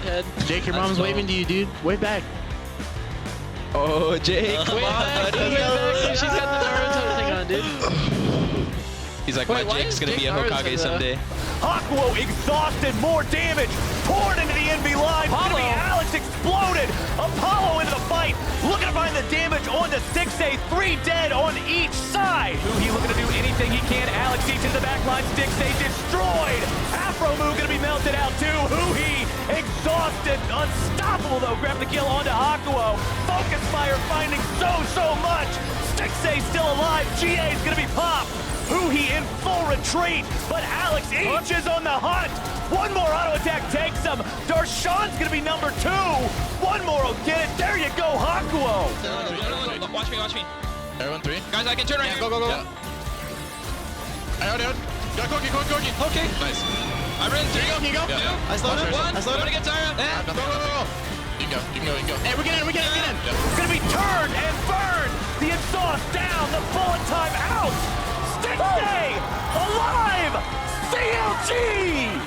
bedhead. Jake, your mom's waving to you, dude. Wave back. Oh, Jake, come Wave back, dude, wave back. She's got the Naruto thing on, dude. He's like, Wait, my why Jake's is gonna Jake be a Naruto Hokage though? someday. Hakuo exhausted, more damage poured into the NV line. It's gonna be Alex exploded. Apollo into the fight, looking to find the damage on the 6A, 3 dead on each side. He looking to do anything he can. Alex eats into the back line, 6A destroyed. Afro Moo gonna be melted out too. He exhausted, unstoppable though. Grab the kill onto Hakuo. Focus fire finding so much. 6A still alive. GA is gonna be popped. He in full retreat, but Alex H is on the hunt. One more auto attack takes him. Darshan's gonna be number 2. One more will get it. There you go, Hakuo. No, watch me. Everyone 3. Guys, I can turn right here. Go. Yeah. Out. Got Corky. Okay. Nice. I ran 3. Here you go. Yeah. I slowed him. One. I'm gonna get Tyra. Go. You can go. Hey, we get in. Yeah. It's gonna be turned and burned. The exhaust down, the bullet time out. Stay alive! CLG!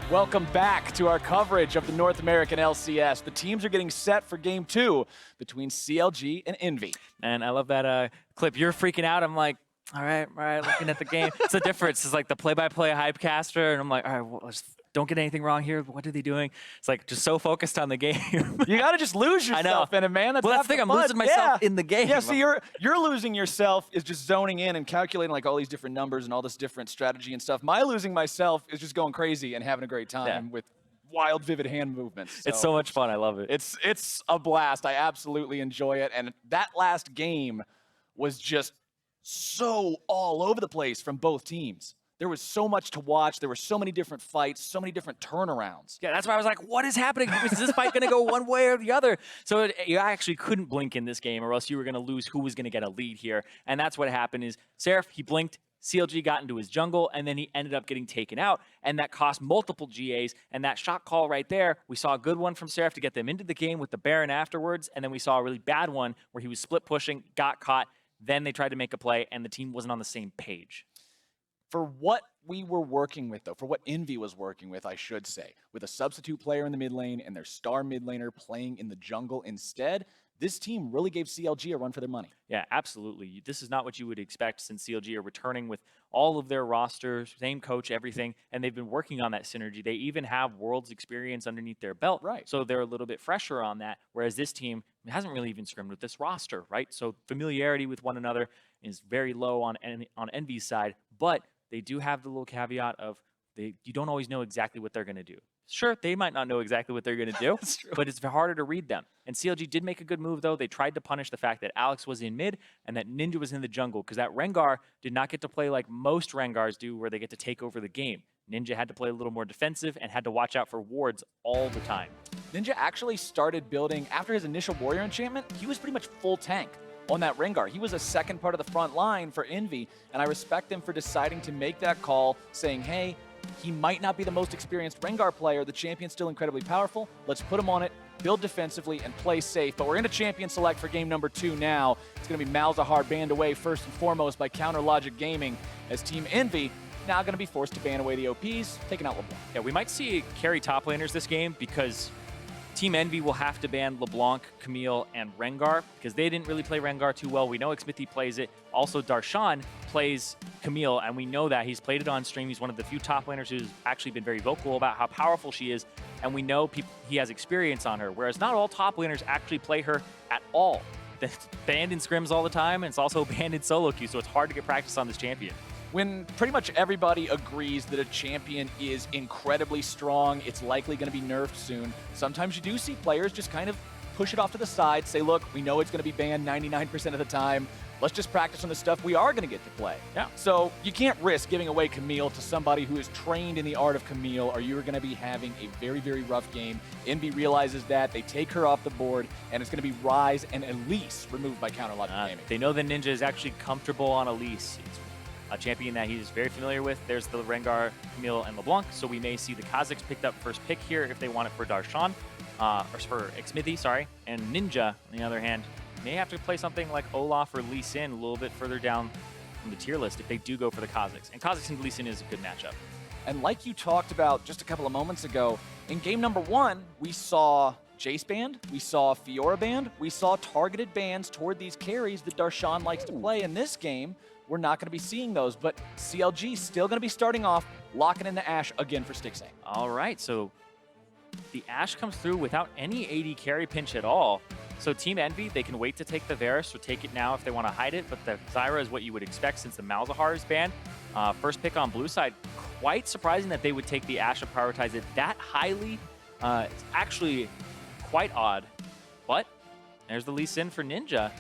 Welcome back to our coverage of the North American LCS. The teams are getting set for Game 2 between CLG and Envy. And I love that clip. You're freaking out. I'm like, all right, looking at the game. It's the difference. It's like the play-by-play hypecaster, and I'm like, all right, well, don't get anything wrong here. What are they doing? It's like just so focused on the game. You got to just lose yourself in it, man. Well, that's the thing. I'm losing myself in the game. Yeah, so you're losing yourself is just zoning in and calculating like all these different numbers and all this different strategy and stuff. My losing myself is just going crazy and having a great time with wild, vivid hand movements. So it's so much fun. I love it. It's a blast. I absolutely enjoy it. And that last game was just so all over the place from both teams. There was so much to watch. There were so many different fights, so many different turnarounds. Yeah, that's why I was like, what is happening? Is this fight going to go one way or the other? So you actually couldn't blink in this game, or else you were going to lose who was going to get a lead here. And that's what happened is Seraph, he blinked, CLG got into his jungle, and then he ended up getting taken out, and that cost multiple GAs. And that shot call right there, we saw a good one from Seraph to get them into the game with the Baron afterwards, and then we saw a really bad one where he was split pushing, got caught, then they tried to make a play, and the team wasn't on the same page. For what we were working with, though, for what Envy was working with, I should say, with a substitute player in the mid lane and their star mid laner playing in the jungle instead, this team really gave CLG a run for their money. Yeah, absolutely. This is not what you would expect since CLG are returning with all of their rosters, same coach, everything, and they've been working on that synergy. They even have Worlds experience underneath their belt, right? So they're a little bit fresher on that, whereas this team hasn't really even scrimmed with this roster, right? So familiarity with one another is very low on Envy's side, but they do have the little caveat of you don't always know exactly what they're going to do. Sure, they might not know exactly what they're going to do, but it's harder to read them. And CLG did make a good move, though. They tried to punish the fact that Alex was in mid and that Ninja was in the jungle, because that Rengar did not get to play like most Rengars do, where they get to take over the game. Ninja had to play a little more defensive and had to watch out for wards all the time. Ninja actually started building, after his initial warrior enchantment, he was pretty much full tank on that Rengar. He was a second part of the front line for Envy, and I respect him for deciding to make that call, saying, hey, he might not be the most experienced Rengar player. The champion's still incredibly powerful. Let's put him on it, build defensively, and play safe. But we're into champion select for game number 2 now. It's going to be Malzahar banned away first and foremost by Counter Logic Gaming, as Team Envy now going to be forced to ban away the OPs, taking out LeBlanc. Yeah, we might see carry top laners this game, because Team Envy will have to ban LeBlanc, Camille, and Rengar, because they didn't really play Rengar too well. We know Xmithie plays it. Also, Darshan plays Camille, and we know that. He's played it on stream. He's one of the few top laners who's actually been very vocal about how powerful she is, and we know he has experience on her, whereas not all top laners actually play her at all. It's banned in scrims all the time, and it's also banned in solo queue, so it's hard to get practice on this champion. When pretty much everybody agrees that a champion is incredibly strong, it's likely going to be nerfed soon, sometimes you do see players just kind of push it off to the side, say, look, we know it's going to be banned 99% of the time. Let's just practice on the stuff we are going to get to play. Yeah. So you can't risk giving away Camille to somebody who is trained in the art of Camille, or you're going to be having a very, very rough game. Envy realizes that. They take her off the board, and it's going to be Ryze and Elise removed by Counter Logic Gaming. They know that Ninja is actually comfortable on Elise. It's a champion that he's very familiar with. There's the Rengar, Camille, and LeBlanc, so we may see the Kazakhs picked up first pick here if they want it for Darshan, or for Xmithie, sorry. And Ninja, on the other hand, may have to play something like Olaf or Lee Sin a little bit further down from the tier list if they do go for the Kazakhs. And Kazakhs and Lee Sin is a good matchup. And like you talked about just a couple of moments ago, in game number 1, we saw Jace banned, we saw Fiora banned, we saw targeted bans toward these carries that Darshan likes to play. In this game, we're not going to be seeing those, but CLG still going to be starting off, locking in the Ashe again for Stixxay. All right, so the Ashe comes through without any AD carry pinch at all. So Team Envy, they can wait to take the Varus or take it now if they want to hide it, but the Zyra is what you would expect since the Malzahar is banned. First pick on blue side, quite surprising that they would take the Ashe and prioritize it that highly. It's actually quite odd, but there's the Lee Sin for Ninja.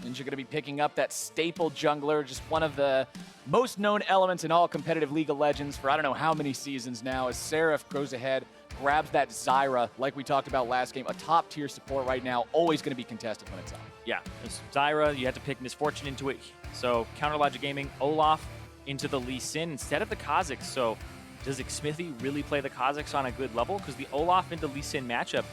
Ninja going to be picking up that staple jungler, just one of the most known elements in all competitive League of Legends for I don't know how many seasons now, as Seraph goes ahead, grabs that Zyra, like we talked about last game, a top tier support right now, always going to be contested when it's up. Yeah, it's Zyra, you have to pick Misfortune into it. So Counter Logic Gaming, Olaf into the Lee Sin instead of the Kha'Zix. So does Xmithie really play the Kha'Zix on a good level? Because the Olaf into Lee Sin matchup,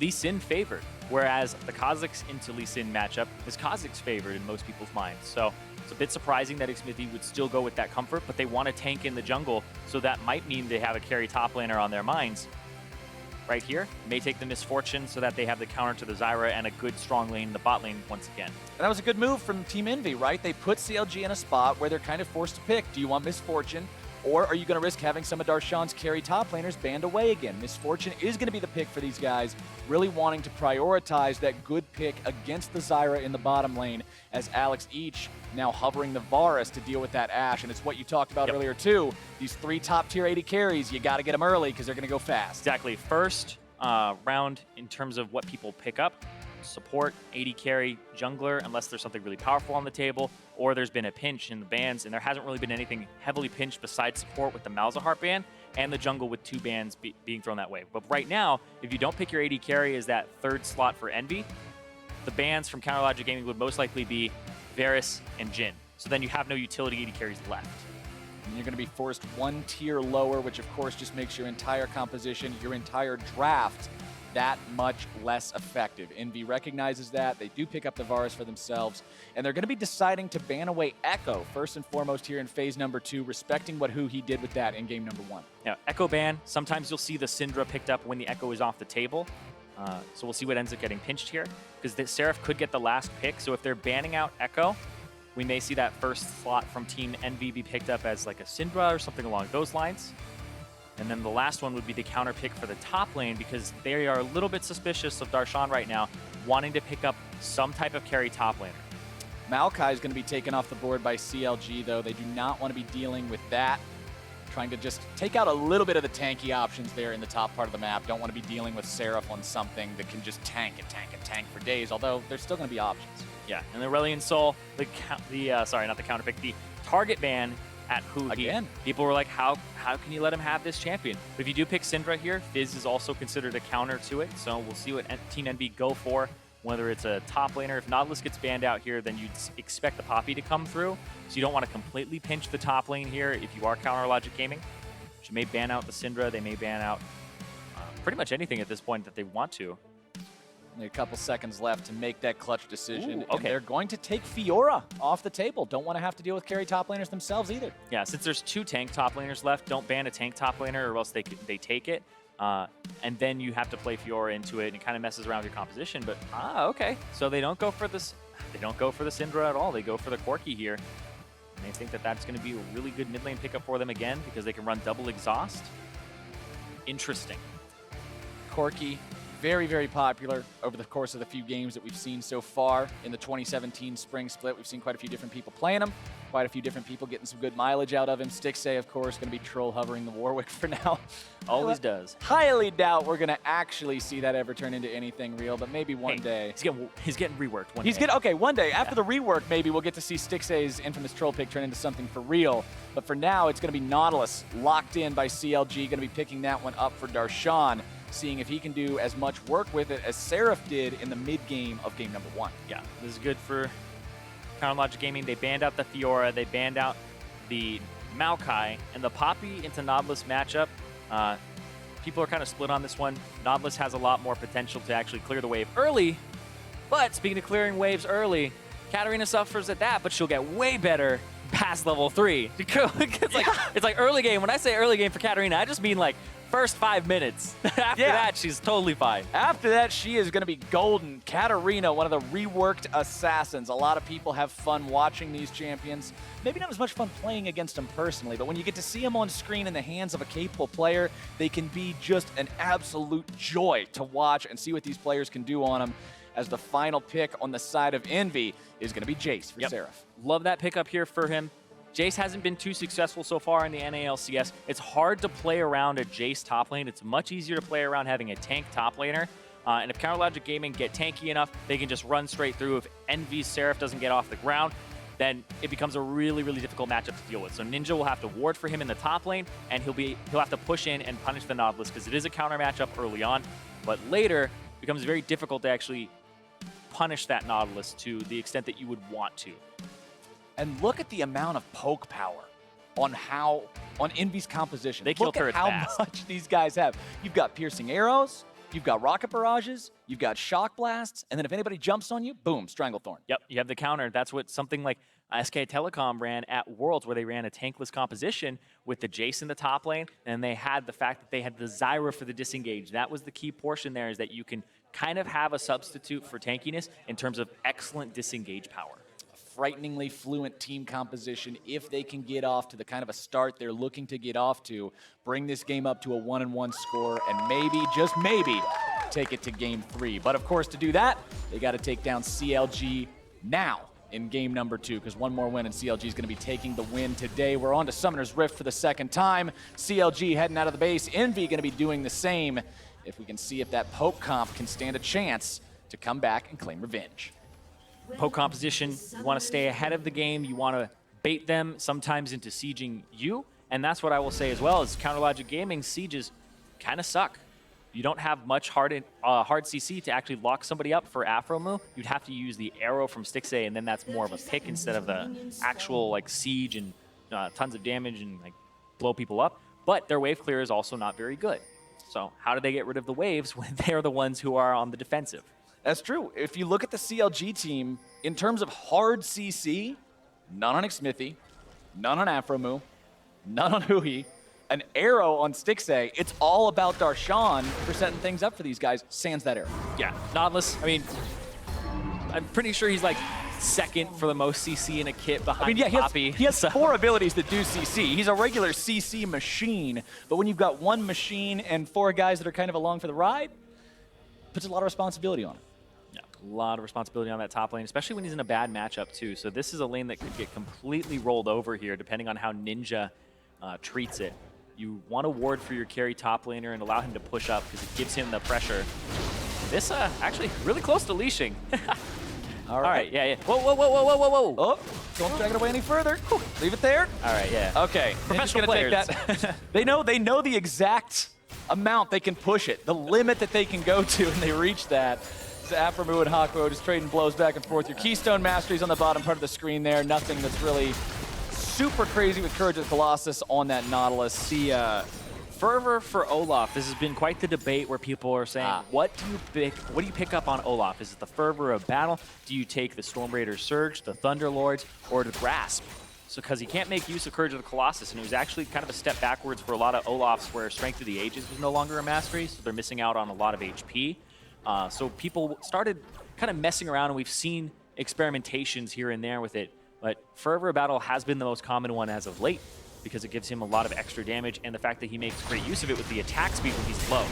Lee Sin favored, whereas the Kha'Zix into Lee Sin matchup is Kha'Zix favored in most people's minds. So it's a bit surprising that Xmithie would still go with that comfort, but they want to tank in the jungle, so that might mean they have a carry top laner on their minds. Right here, may take the Misfortune so that they have the counter to the Zyra and a good strong lane in the bot lane once again. And that was a good move from Team Envy, right? They put CLG in a spot where they're kind of forced to pick. Do you want Misfortune, or are you going to risk having some of Darshan's carry top laners banned away again? Misfortune is going to be the pick for these guys, really wanting to prioritize that good pick against the Zyra in the bottom lane, as Alex each now hovering the Varus to deal with that Ashe. And it's what you talked about earlier too. These 3 top tier 80 carries, you got to get them early because they're going to go fast. Exactly. First round in terms of what people pick up, support, 80 carry, jungler, unless there's something really powerful on the table, or there's been a pinch in the bans, and there hasn't really been anything heavily pinched besides support with the Malzahar ban, and the jungle with 2 bans being thrown that way. But right now, if you don't pick your 80 carry as that 3rd slot for Envy, the bans from Counter Logic Gaming would most likely be Varus and Jhin. So then you have no utility 80 carries left. And you're going to be forced 1 tier lower, which of course just makes your entire composition, your entire draft, that much less effective. Envy recognizes that. They do pick up the Varus for themselves, and they're going to be deciding to ban away Echo first and foremost here in phase number 2, respecting who he did with that in game number 1. Now, Echo ban, sometimes you'll see the Syndra picked up when the Echo is off the table. So we'll see what ends up getting pinched here, because the Seraph could get the last pick. So if they're banning out Echo, we may see that first slot from Team Envy be picked up as like a Syndra or something along those lines. And then the last one would be the counter pick for the top lane, because they are a little bit suspicious of Darshan right now, wanting to pick up some type of carry top laner. Maokai is going to be taken off the board by CLG, though. They do not want to be dealing with that. Trying to just take out a little bit of the tanky options there in the top part of the map. Don't want to be dealing with Seraph on something that can just tank and tank and tank for days, although there's still going to be options. Yeah, and the Aurelion Sol, sorry, not the counter pick, the target ban at Hu Again. People were like, how can you let him have this champion? But if you do pick Syndra here, Fizz is also considered a counter to it, so we'll see what Team Envy go for, whether it's a top laner. If Nautilus gets banned out here, then you'd expect the Poppy to come through, so you don't want to completely pinch the top lane here if you are Counter Logic Gaming. But you may ban out the Syndra, they may ban out pretty much anything at this point that they want to. Only a couple seconds left to make that clutch decision. Ooh, okay. And they're going to take Fiora off the table. Don't want to have to deal with carry top laners themselves either. Yeah, since there's 2 tank top laners left, don't ban a tank top laner or else they take it. And then you have to play Fiora into it, and it kind of messes around with your composition. But, okay. So they don't go for this. They don't go for the Syndra at all. They go for the Corki here. And they think that that's going to be a really good mid lane pickup for them again, because they can run double exhaust. Interesting. Corki, very, very popular over the course of the few games that we've seen so far in the 2017 spring split. We've seen quite a few different people playing him, quite a few different people getting some good mileage out of him. Stixxay, of course, going to be troll hovering the Warwick for now. Always does. Highly doubt we're going to actually see that ever turn into anything real, but maybe one day. He's getting reworked one day. Okay, one day. After the rework, maybe we'll get to see Stixxay's infamous troll pick turn into something for real. But for now, it's going to be Nautilus locked in by CLG, going to be picking that one up for Darshan, seeing if he can do as much work with it as Seraph did in the mid-game of game number 1. Yeah, this is good for Counter Logic Gaming. They banned out the Fiora, they banned out the Maokai, and the Poppy into Nautilus matchup. People are kind of split on this one. Nautilus has a lot more potential to actually clear the wave early, but speaking of clearing waves early, Katarina suffers at that, but she'll get way better past level 3. It's like early game. When I say early game for Katarina, I just mean like first 5 minutes. After that, she's totally fine. After that, she is going to be golden. Katarina, one of the reworked assassins. A lot of people have fun watching these champions. Maybe not as much fun playing against them personally, but when you get to see them on screen in the hands of a capable player, they can be just an absolute joy to watch and see what these players can do on them. As the final pick on the side of Envy is going to be Jace for Seraph. Love that pickup here for him. Jace hasn't been too successful so far in the NALCS. It's hard to play around a Jace top lane. It's much easier to play around having a tank top laner. And if Counterlogic Gaming get tanky enough, they can just run straight through. If Envy's Seraph doesn't get off the ground, then it becomes a really, really difficult matchup to deal with. So Ninja will have to ward for him in the top lane, and he'll have to push in and punish the Nautilus because it is a counter matchup early on. But later, it becomes very difficult to actually punish that Nautilus to the extent that you would want to. And look at the amount of poke power on Envy's composition. They kill look at turrets how fast. much these guys have. You've got piercing arrows, you've got rocket barrages, you've got shock blasts, and then if anybody jumps on you, boom, Stranglethorn. Yep, you have the counter. That's what something like SK Telecom ran at Worlds, where they ran a tankless composition with the Jace in the top lane, and they had the fact that they had the Zyra for the disengage. That was the key portion there, is that you can kind of have a substitute for tankiness in terms of excellent disengage power. Frighteningly fluent team composition if they can get off to the kind of a start they're looking to get off to, bring this game up to a 1-1 score, and maybe, just maybe, take it to game 3. But of course, to do that, they got to take down CLG now in game number 2, because one more win and CLG is going to be taking the win today. We're on to Summoner's Rift for the second time. CLG heading out of the base. Envy going to be doing the same. If we can see if that poke comp can stand a chance to come back and claim revenge. Poke composition, you want to stay ahead of the game. You want to bait them sometimes into sieging you. And that's what I will say as well, is Counterlogic Gaming sieges kind of suck. You don't have much hard CC to actually lock somebody up for Afromu. You'd have to use the arrow from Stixay, and then that's more of a pick instead of the actual like siege and tons of damage and like blow people up. But their wave clear is also not very good. So how do they get rid of the waves when they're the ones who are on the defensive? That's true. If you look at the CLG team, in terms of hard CC, none on Xmithy, none on Afromu, none on Hui, an arrow on Stixay. It's all about Darshan for setting things up for these guys. Sans that arrow. Yeah, Nautilus, I mean, I'm pretty sure he's like second for the most CC in a kit behind Poppy. He has 4 abilities that do CC. He's a regular CC machine, but when you've got 1 machine and 4 guys that are kind of along for the ride, puts a lot of responsibility on him. Yeah, a lot of responsibility on that top lane, especially when he's in a bad matchup too. So this is a lane that could get completely rolled over here, depending on how Ninja treats it. You want to ward for your carry top laner and allow him to push up because it gives him the pressure. This actually really close to leashing. All right, yeah. Whoa, whoa, whoa, whoa, whoa, whoa, whoa. Oh, don't drag it away any further. Leave it there. All right, yeah. Okay, Professional players. Take that. they know the exact amount they can push it, the limit that they can go to, and they reach that. So Afromu and Hawkroad just trading blows back and forth. Your Keystone Mastery's on the bottom part of the screen there. Nothing that's really super crazy with Courage of the Colossus on that Nautilus. The fervor for Olaf. This has been quite the debate where people are saying, what do you pick up on Olaf? Is it the fervor of battle? Do you take the Storm Raider Surge, the Thunderlords, or the Grasp? So because he can't make use of Courage of the Colossus, and it was actually kind of a step backwards for a lot of Olafs where Strength of the Ages was no longer a mastery, so they're missing out on a lot of HP. So people started kind of messing around, and we've seen experimentations here and there with it. But Fervor of Battle has been the most common one as of late because it gives him a lot of extra damage, and the fact that he makes great use of it with the attack speed when he's low.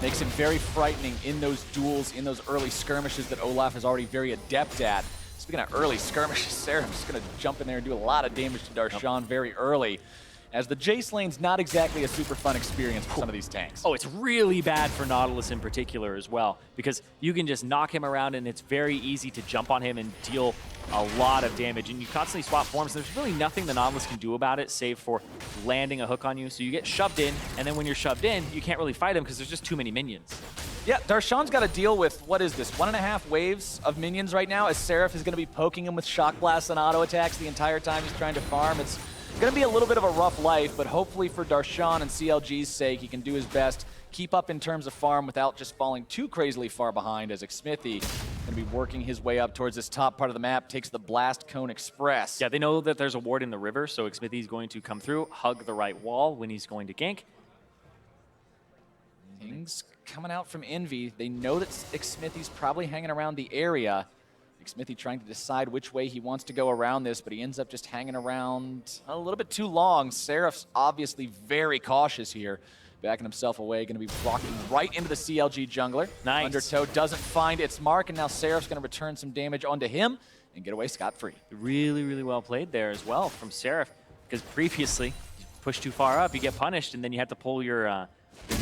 Makes him very frightening in those duels, in those early skirmishes that Olaf is already very adept at. Speaking of early skirmishes, Seraph's going to jump in there and do a lot of damage to Darshan very early, as the Jace lane's not exactly a super fun experience for some of these tanks. Oh, it's really bad for Nautilus in particular as well, because you can just knock him around and it's very easy to jump on him and deal a lot of damage. And you constantly swap forms. There's really nothing the Nautilus can do about it, save for landing a hook on you. So you get shoved in, and then when you're shoved in, you can't really fight him because there's just too many minions. Yeah, Darshan's got to deal with, what is this, 1.5 waves of minions right now, as Seraph is going to be poking him with shock blasts and auto attacks the entire time he's trying to farm. It's going to be a little bit of a rough life, but hopefully for Darshan and CLG's sake, he can do his best, keep up in terms of farm without just falling too crazily far behind, as Xmithy Gonna be working his way up towards this top part of the map, takes the Blast Cone Express. Yeah, they know that there's a ward in the river, so Xmithy's going to come through, hug the right wall when he's going to gank. Things coming out from Envy. They know that Xmithy's probably hanging around the area. Xmithy trying to decide which way he wants to go around this, but he ends up just hanging around a little bit too long. Seraph's obviously very cautious here. Backing himself away, going to be walking right into the CLG jungler. Nice. Undertow doesn't find its mark, and now Seraph's going to return some damage onto him and get away scot-free. Really, really well played there as well from Seraph, because previously, you push too far up, you get punished, and then you have to pull your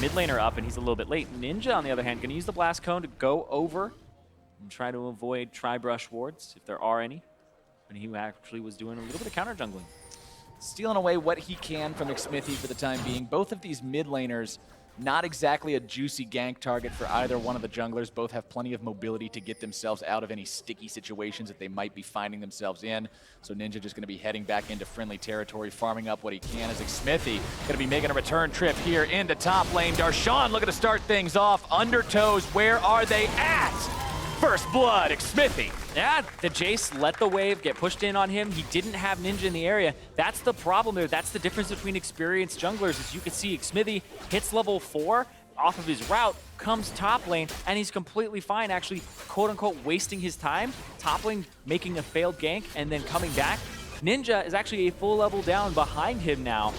mid laner up, and he's a little bit late. Ninja, on the other hand, going to use the Blast Cone to go over and try to avoid tri-brush wards, if there are any. And he actually was doing a little bit of counter jungling. Stealing away what he can from Xmithy for the time being. Both of these mid laners, not exactly a juicy gank target for either one of the junglers. Both have plenty of mobility to get themselves out of any sticky situations that they might be finding themselves in. So Ninja just going to be heading back into friendly territory, farming up what he can as Xmithy going to be making a return trip here into top lane. Darshan looking to start things off. Undertows, where are they at? First blood, Xmithy. Yeah, the Jace let the wave get pushed in on him. He didn't have Ninja in the area. That's the problem there. That's the difference between experienced junglers. As you can see, Xmithy hits level 4 off of his route, comes top lane, and he's completely fine, actually, quote-unquote, wasting his time. Top lane making a failed gank and then coming back. Ninja is actually a full level down behind him now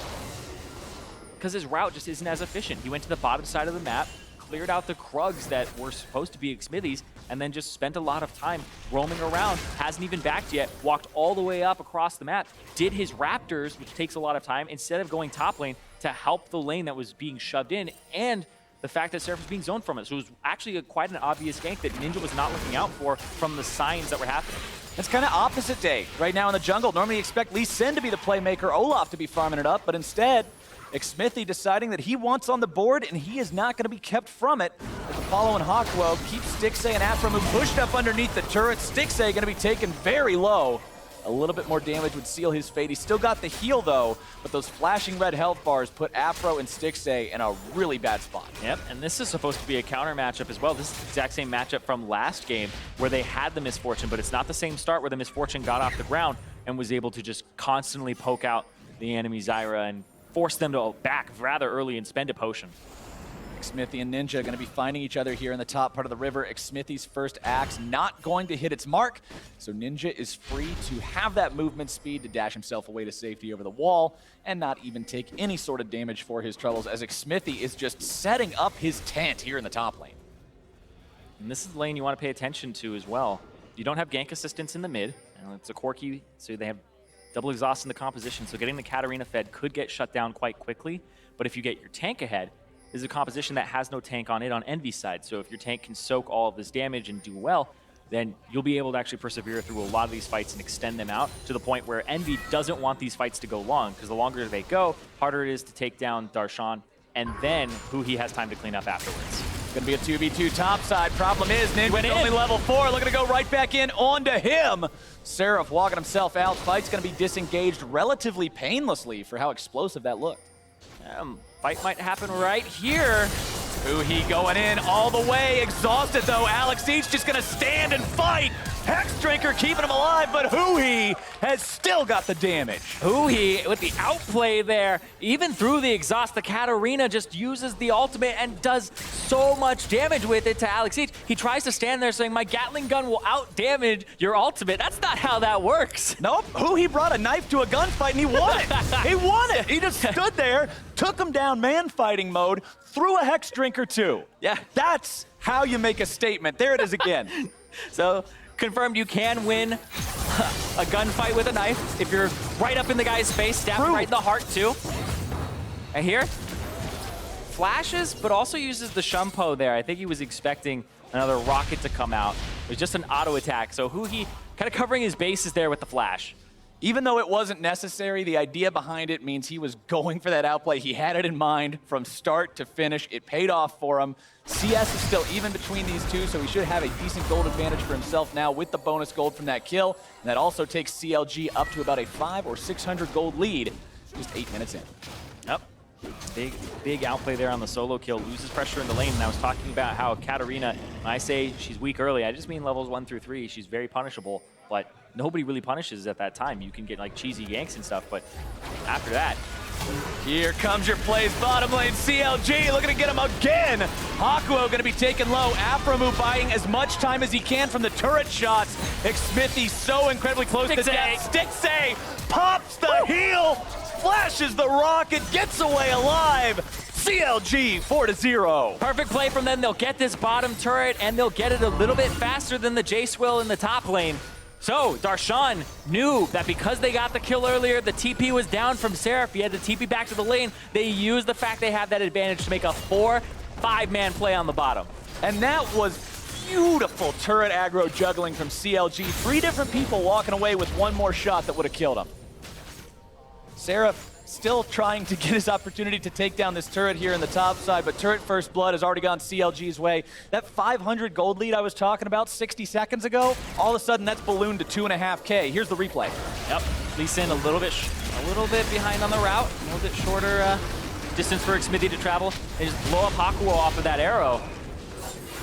because his route just isn't as efficient. He went to the bottom side of the map, cleared out the Krugs that were supposed to be Xmithy's, and then just spent a lot of time roaming around, hasn't even backed yet, walked all the way up across the map, did his Raptors, which takes a lot of time, instead of going top lane to help the lane that was being shoved in, and the fact that Seraph was being zoned from it. So it was actually quite an obvious gank that Ninja was not looking out for from the signs that were happening. It's kind of opposite day right now in the jungle. Normally you expect Lee Sin to be the playmaker, Olaf to be farming it up, but instead, Xmithy deciding that he wants on the board and he is not going to be kept from it. As Apollo and Hawkwoe keep Stixxay and Afro who pushed up underneath the turret. Stixxay going to be taken very low. A little bit more damage would seal his fate. He's still got the heal though, but those flashing red health bars put Afro and Stixxay in a really bad spot. Yep, and this is supposed to be a counter matchup as well. This is the exact same matchup from last game where they had the misfortune, but it's not the same start where the misfortune got off the ground and was able to just constantly poke out the enemy Zyra and force them to back rather early and spend a potion. Xmithy and Ninja going to be finding each other here in the top part of the river. Xmithy's first axe not going to hit its mark, so Ninja is free to have that movement speed to dash himself away to safety over the wall and not even take any sort of damage for his troubles, as Xmithy is just setting up his tent here in the top lane. And this is the lane you want to pay attention to as well. You don't have gank assistance in the mid, and it's a Corki, so they have double exhaust in the composition, so getting the Katarina fed could get shut down quite quickly, but if you get your tank ahead, this is a composition that has no tank on it on Envy's side, so if your tank can soak all of this damage and do well, then you'll be able to actually persevere through a lot of these fights and extend them out to the point where Envy doesn't want these fights to go long, because the longer they go, harder it is to take down Darshan, and then who he has time to clean up afterwards. Gonna be a 2v2 topside. Problem is, Ninja's only level 4. Looking to go right back in onto him. Seraph walking himself out. Fight's gonna be disengaged relatively painlessly for how explosive that looked. Fight might happen right here. He going in all the way. Exhausted though. Alex2 just gonna stand and fight. Hex Drinker keeping him alive, but Huhi has still got the damage. Huhi with the outplay there, even through the exhaust, the Katarina just uses the ultimate and does so much damage with it to Alex2. He tries to stand there saying, my Gatling gun will out-damage your ultimate. That's not how that works. Nope, Huhi brought a knife to a gunfight and he won it. He won it. He just stood there, took him down man fighting mode, threw a Hex Drinker too. Yeah. That's how you make a statement. There it is again. So, confirmed you can win a gunfight with a knife if you're right up in the guy's face, stab him right in the heart too. And here, flashes, but also uses the Shumpo there. I think he was expecting another rocket to come out. It was just an auto attack, so Huhi kind of covering his bases there with the flash. Even though it wasn't necessary, the idea behind it means he was going for that outplay. He had it in mind from start to finish. It paid off for him. CS is still even between these two, so he should have a decent gold advantage for himself now with the bonus gold from that kill. And that also takes CLG up to about a 500 or 600 gold lead just 8 minutes in. Yep. Big outplay there on the solo kill, loses pressure in the lane. And I was talking about how Katarina, when I say she's weak early, I just mean levels 1 through 3. She's very punishable, but nobody really punishes at that time. You can get like cheesy ganks and stuff, but after that, here comes your plays, bottom lane. CLG looking to get him again. Hakuo going to be taken low. Aframu buying as much time as he can from the turret shots. Xmithie so incredibly close to death. Stixxay pops the heel, flashes the rocket, gets away alive. CLG 4-0. perfect play from them. They'll get this bottom turret, and they'll get it a little bit faster than the Jace will in the top lane. So Darshan knew that because they got the kill earlier, the TP was down from Seraph. He had to TP back to the lane. They used the fact they had that advantage to make a 4-5-man play on the bottom. And that was beautiful turret aggro juggling from CLG. 3 different people walking away with one more shot that would have killed him. Seraph still trying to get his opportunity to take down this turret here in the top side, but turret first blood has already gone CLG's way. That 500 gold lead I was talking about 60 seconds ago, all of a sudden that's ballooned to 2.5K. Here's the replay. Yep, Lee Sin a little bit behind on the route, a little bit shorter distance for Xmithie to travel. They just blow up Hakuo off of that arrow.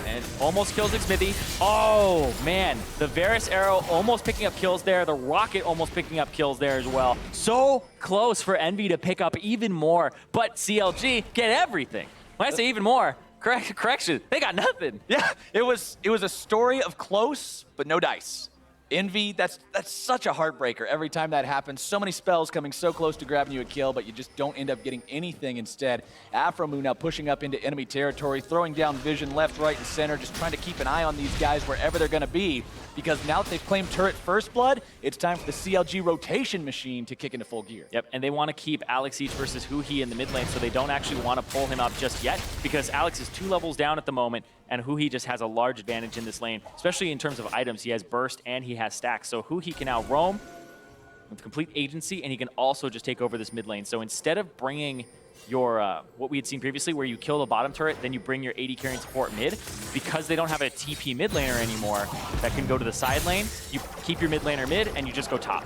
And almost kills Xmithie. Oh, man. The Varus arrow almost picking up kills there. The rocket almost picking up kills there as well. So close for Envy to pick up even more. But CLG get everything. When I say even more, correction, they got nothing. Yeah, it was a story of close, but no dice. Envy, that's such a heartbreaker every time that happens. So many spells coming so close to grabbing you a kill, but you just don't end up getting anything instead. Aframu now pushing up into enemy territory, throwing down vision left, right, and center, just trying to keep an eye on these guys wherever they're going to be. Because now that they've claimed turret first blood, it's time for the CLG rotation machine to kick into full gear. Yep, and they want to keep Alex Each versus Huhi in the mid lane, so they don't actually want to pull him up just yet, because Alex is 2 levels down at the moment, and Huhi just has a large advantage in this lane, especially in terms of items. He has burst and he has stacks, so Huhi can now roam with complete agency, and he can also just take over this mid lane. So instead of bringing your, what we had seen previously, where you kill the bottom turret, then you bring your AD carry and support mid, because they don't have a TP mid laner anymore that can go to the side lane, you keep your mid laner mid, and you just go top.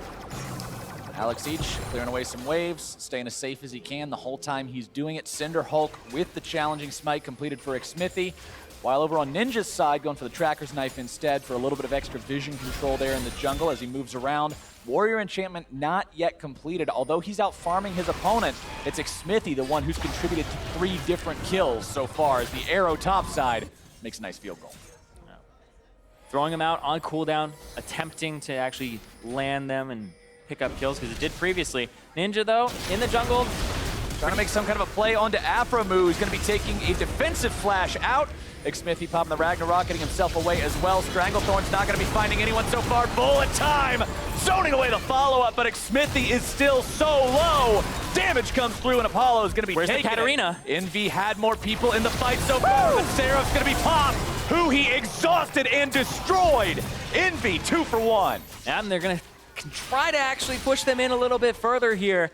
Alex Each clearing away some waves, staying as safe as he can the whole time he's doing it. Cinder Hulk with the challenging smite completed for Xmithie. While over on Ninja's side, going for the Tracker's Knife instead for a little bit of extra vision control there in the jungle as he moves around. Warrior Enchantment not yet completed. Although he's out farming his opponent, it's Xmithie, the one who's contributed to 3 different kills so far, as the arrow top side makes a nice field goal. Throwing him out on cooldown, attempting to actually land them and pick up kills, because it did previously. Ninja, though, in the jungle, trying to make some kind of a play onto Aframu, who's going to be taking a defensive flash out. Xmithie popping the Ragnarok, getting himself away as well. Stranglethorn's not going to be finding anyone so far. Bullet time! Zoning away the follow-up, but Xmithie is still so low. Damage comes through, and Apollo is going to be taking the Katarina? Envy had more people in the fight so far, but Seraph's going to be popped. Who he exhausted and destroyed. Envy 2 for 1. And they're going to try to actually push them in a little bit further here.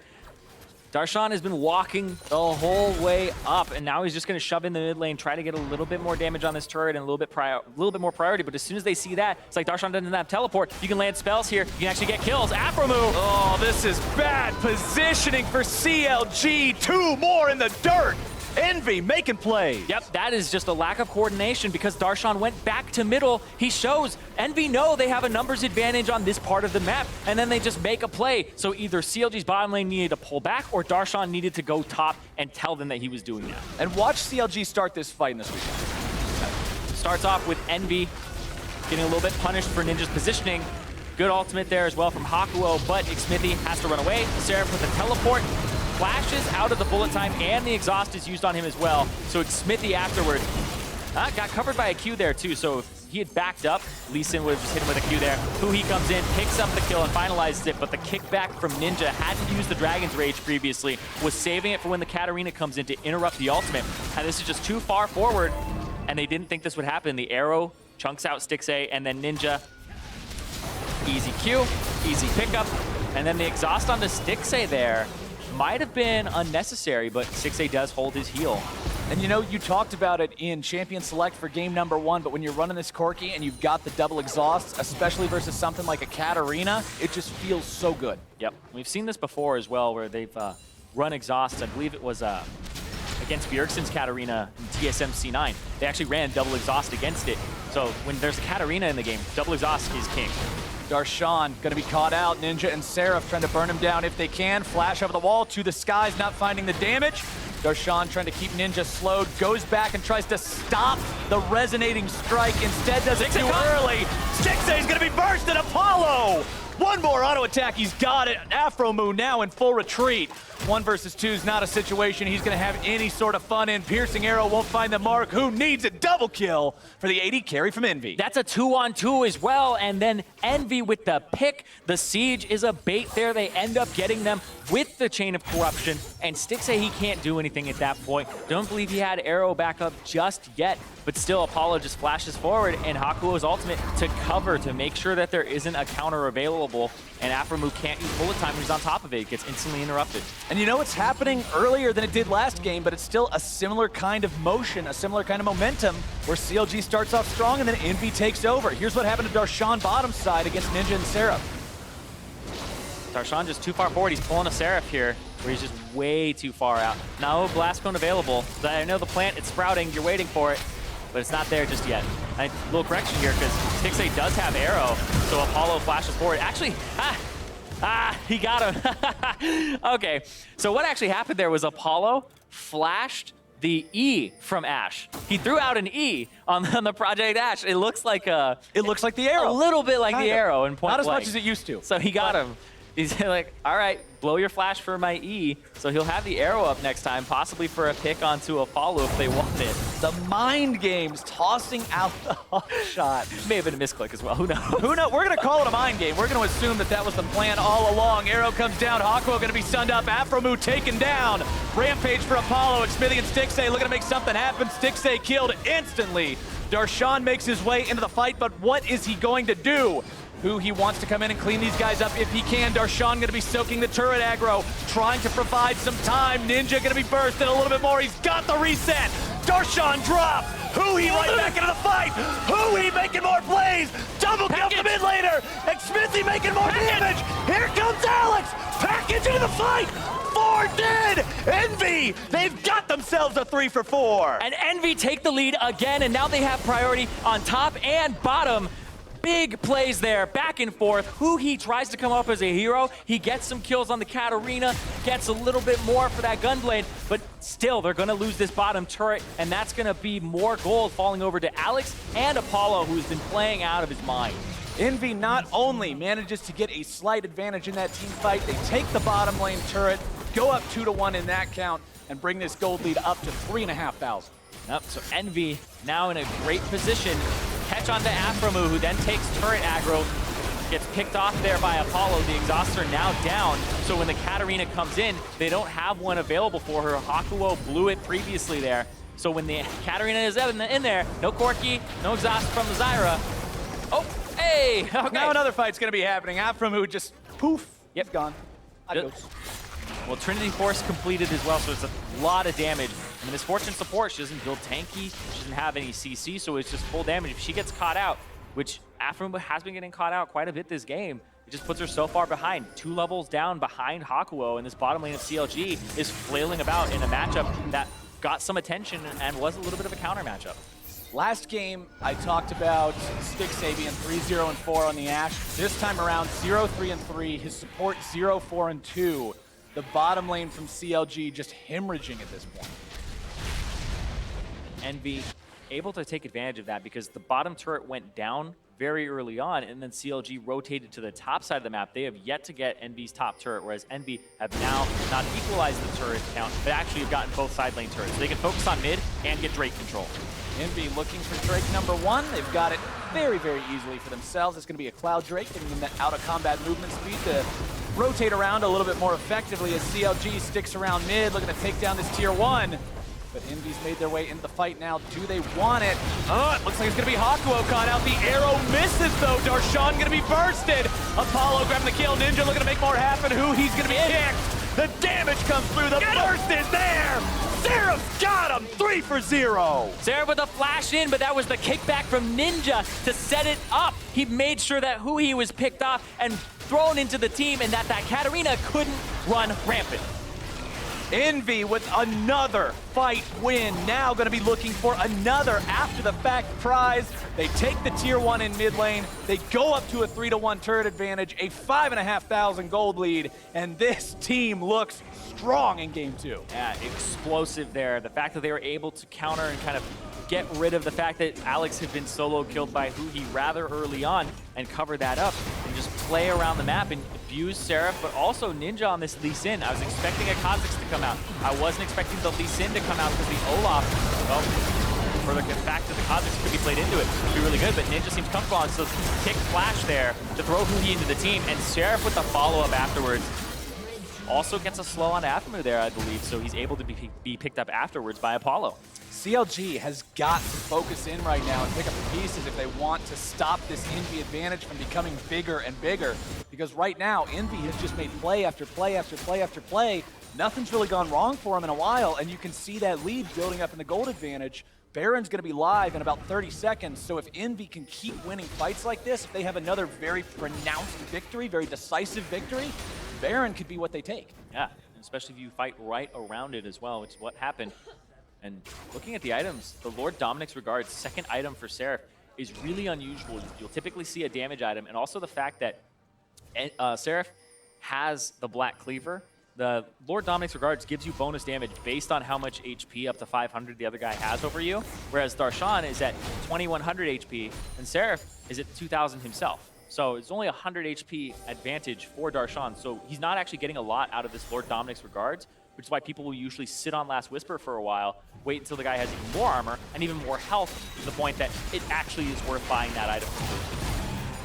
Darshan has been walking the whole way up, and now he's just going to shove in the mid lane, try to get a little bit more damage on this turret and a little bit more priority. But as soon as they see that, it's like Darshan doesn't have teleport. You can land spells here. You can actually get kills. Aframu. Oh, this is bad positioning for CLG. 2 more in the dirt. Envy making plays. Yep, that is just a lack of coordination, because Darshan went back to middle. He shows Envy know they have a numbers advantage on this part of the map, and then they just make a play. So either CLG's bottom lane needed to pull back, or Darshan needed to go top and tell them that he was doing that. And watch CLG start this fight in this weekend. Starts off with Envy getting a little bit punished for Ninja's positioning. Good ultimate there as well from Hakuo, but Xmithie has to run away. Seraph with a teleport. Flashes out of the bullet time, and the exhaust is used on him as well. So Xmithie afterwards got covered by a Q there too. So if he had backed up, Lee Sin would have just hit him with a Q there. Huhi comes in, picks up the kill, and finalizes it. But the kickback from Ninja, hadn't used the Dragon's Rage previously, was saving it for when the Katarina comes in to interrupt the ultimate. And this is just too far forward, and they didn't think this would happen. The arrow chunks out Stixxay, and then Ninja, easy Q, easy pickup, and then the exhaust onto Stixxay there. Might have been unnecessary, but Stixxay does hold his heal. And you know, you talked about it in Champion Select for game number 1, but when you're running this Corki and you've got the double exhaust, especially versus something like a Katarina, it just feels so good. Yep, we've seen this before as well, where they've run exhaust. I believe it was against Bjergsen's Katarina in TSM C9. They actually ran double exhaust against it. So when there's a Katarina in the game, double exhaust is king. Darshan gonna be caught out. Ninja and Seraph trying to burn him down if they can. Flash over the wall to the skies, not finding the damage. Darshan trying to keep Ninja slowed, goes back and tries to stop the resonating strike. Instead does it too early. Stixxay is gonna be bursted. Apollo! One more auto attack, he's got it. Afro Moon now in full retreat. 1 versus 2 is not a situation he's gonna have any sort of fun in. Piercing arrow won't find the mark. Who needs a double kill for the 80 carry from Envy? That's a 2-on-2 as well, and then Envy with the pick. The Siege is a bait there. They end up getting them with the Chain of Corruption, and Stixxay, he can't do anything at that point. Don't believe he had arrow back up just yet, but still Apollo just flashes forward, and Hakuo's ultimate to cover, to make sure that there isn't a counter available, and Afromu can't use bullet time when he's on top of it. It gets instantly interrupted. And you know it's happening earlier than it did last game, but it's still a similar kind of motion, a similar kind of momentum, where CLG starts off strong and then Envy takes over. Here's what happened to Darshan bottom side against Ninja and Seraph. Darshan just too far forward. He's pulling a Seraph here, where he's just way too far out. No Blast Cone available. I know the plant, it's sprouting. You're waiting for it, but it's not there just yet. A little correction here, because Stixxay does have arrow, so Apollo flashes forward. Actually, he got him. Okay, so what actually happened there was Apollo flashed the E from Ash. He threw out an E on the Project Ash. It looks like the arrow. A little bit like the arrow in point Not as blank. much as it used to. So he got him. He's like, all right, blow your flash for my E. So he'll have the arrow up next time, possibly for a pick onto Apollo if they want it. The mind games tossing out the hot shot. May have been a misclick as well, who knows? Who knows? We're gonna call it a mind game. We're gonna assume that that was the plan all along. Arrow comes down, Hakuo gonna be sunned up, Afromu taken down. Rampage for Apollo, and Smithy and Stixxay looking to make something happen. Stixxay killed instantly. Darshan makes his way into the fight, but what is he going to do? Who he wants to come in and clean these guys up if he can. Darshan gonna be soaking the turret aggro, trying to provide some time. Ninja gonna be bursting a little bit more. He's got the reset. Darshan drop. Huhi right back into the fight. Huhi making more plays. Double kill from mid laner. And Smithy making more damage. Here comes Alex. Package into the fight. 4 dead. Envy, they've got themselves a 3 for 4. And Envy take the lead again, and now they have priority on top and bottom. Big plays there, back and forth. Huhi tries to come up as a hero. He gets some kills on the Katarina, gets a little bit more for that Gunblade, but still, they're gonna lose this bottom turret, and that's gonna be more gold falling over to Alex and Apollo, who's been playing out of his mind. Envy not only manages to get a slight advantage in that team fight, they take the bottom lane turret, go up 2-1 in that count, and bring this gold lead up to 3,500. Yep, so Envy now in a great position. Catch onto Afromu, who then takes turret aggro. Gets picked off there by Apollo. The exhausts are now down, so when the Katarina comes in, they don't have one available for her. Hakuo blew it previously there. So when the Katarina is in there, no Corki, no exhaust from the Zyra. Oh, hey! Okay. Now another fight's gonna be happening. Afromu just poof, Yep. gone. Adios. Well, Trinity Force completed as well, so it's a lot of damage. And Misfortune support, she doesn't build tanky, she doesn't have any CC, so it's just full damage. If she gets caught out, which Afromu has been getting caught out quite a bit this game, it just puts her so far behind. 2 levels down behind Hakuo, and this bottom lane of CLG is flailing about in a matchup that got some attention and was a little bit of a counter matchup. Last game, I talked about Stixxay being 3-0-4 on the Ashe. This time around, 0-3-3, his support 0-4-2. The bottom lane from CLG just hemorrhaging at this point. Envy able to take advantage of that because the bottom turret went down very early on, and then CLG rotated to the top side of the map. They have yet to get Envy's top turret, whereas Envy have now not equalized the turret count, but actually have gotten both side lane turrets. So they can focus on mid and get Drake control. Envy looking for Drake #1. They've got it very, very easily for themselves. It's going to be a Cloud Drake, giving them that out-of-combat movement speed to rotate around a little bit more effectively as CLG sticks around mid, looking to take down this tier 1. But Envy's made their way into the fight now. Do they want it? Oh, it looks like it's going to be Hakuo caught out. The arrow misses, though. Darshan going to be bursted. Apollo grabbing the kill. Ninja looking to make more happen. He's going to be kicked. The damage comes through. The burst is there. Seraph's got him. 3 for 0. Seraph with a flash in, but that was the kickback from Ninja to set it up. He made sure that Huhi was picked off and thrown into the team, and that Katarina couldn't run rampant. Envy with another fight win. Now going to be looking for another after-the-fact prize. They take the tier 1 in mid lane. They go up to a 3-1 turret advantage, a 5,500 gold lead, and this team looks strong in game 2. Yeah, explosive there. The fact that they were able to counter and kind of get rid of the fact that Alex had been solo killed by Huhi rather early on and cover that up and just play around the map and abuse Seraph, but also Ninja on this Lee Sin. I was expecting a Kha'Zix to come out. I wasn't expecting the Lee Sin to come out because the Olaf, well, for the fact that the Kha'Zix could be played into it would be really good, but Ninja seems comfortable on, so kick flash there to throw Huhi into the team, and Seraph with the follow-up afterwards. Also gets a slow on Aphromoo there, I believe, so he's able to be picked up afterwards by Apollo. CLG has got to focus in right now and pick up the pieces if they want to stop this Envy advantage from becoming bigger and bigger. Because right now, Envy has just made play after play after play after play. Nothing's really gone wrong for him in a while, and you can see that lead building up in the gold advantage. Baron's going to be live in about 30 seconds, so if Envy can keep winning fights like this, if they have another very pronounced victory, very decisive victory, Baron could be what they take. Yeah, especially if you fight right around it as well, which is what happened. And looking at the items, the Lord Dominic's Regards, second item for Seraph, is really unusual. You'll typically see a damage item, and also the fact that Seraph has the Black Cleaver. The Lord Dominic's Regards gives you bonus damage based on how much HP up to 500 the other guy has over you, whereas Darshan is at 2100 HP, and Seraph is at 2000 himself. So it's only 100 HP advantage for Darshan, so he's not actually getting a lot out of this Lord Dominic's Regards, which is why people will usually sit on Last Whisper for a while, wait until the guy has even more armor and even more health, to the point that it actually is worth buying that item.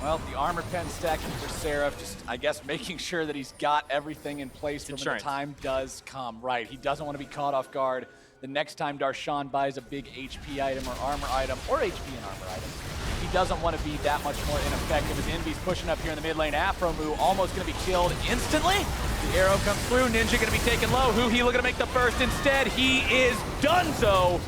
Well, the armor pen stacking for Seraph, just, I guess, making sure that he's got everything in place for when the time does come. Right, he doesn't want to be caught off guard the next time Darshan buys a big HP item or armor item, or HP and armor item. He doesn't want to be that much more ineffective as Envy's pushing up here in the mid lane. Aphromoo almost going to be killed instantly. The arrow comes through. Ninja going to be taken low. Huhi looking to make the burst instead. He is donezo.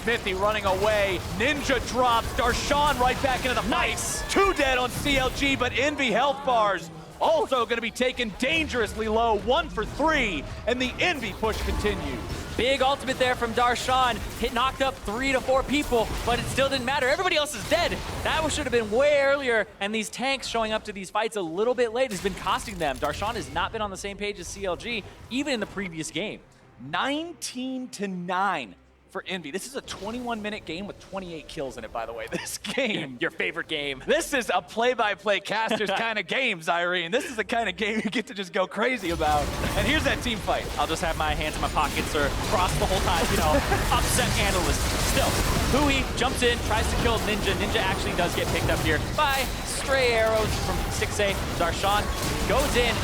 Smithy running away. Ninja drops. Darshan right back into the fight. Nice. 2 dead on CLG, but Envy health bars also going to be taken dangerously low. 1 for 3, and the Envy push continues. Big ultimate there from Darshan. Knocked up 3 to 4 people, but it still didn't matter. Everybody else is dead. That should have been way earlier, and these tanks showing up to these fights a little bit late has been costing them. Darshan has not been on the same page as CLG, even in the previous game. 19-9 for Envy. This is a 21-minute game with 28 kills in it, by the way. This game. Your favorite game. This is a play-by-play caster's kind of game, Zyrene. This is the kind of game you get to just go crazy about. And here's that team fight. I'll just have my hands in my pockets or cross the whole time, you know, upset analyst. Still, Huhi jumps in, tries to kill Ninja. Ninja actually does get picked up here by stray arrows from 6A. Darshan goes in.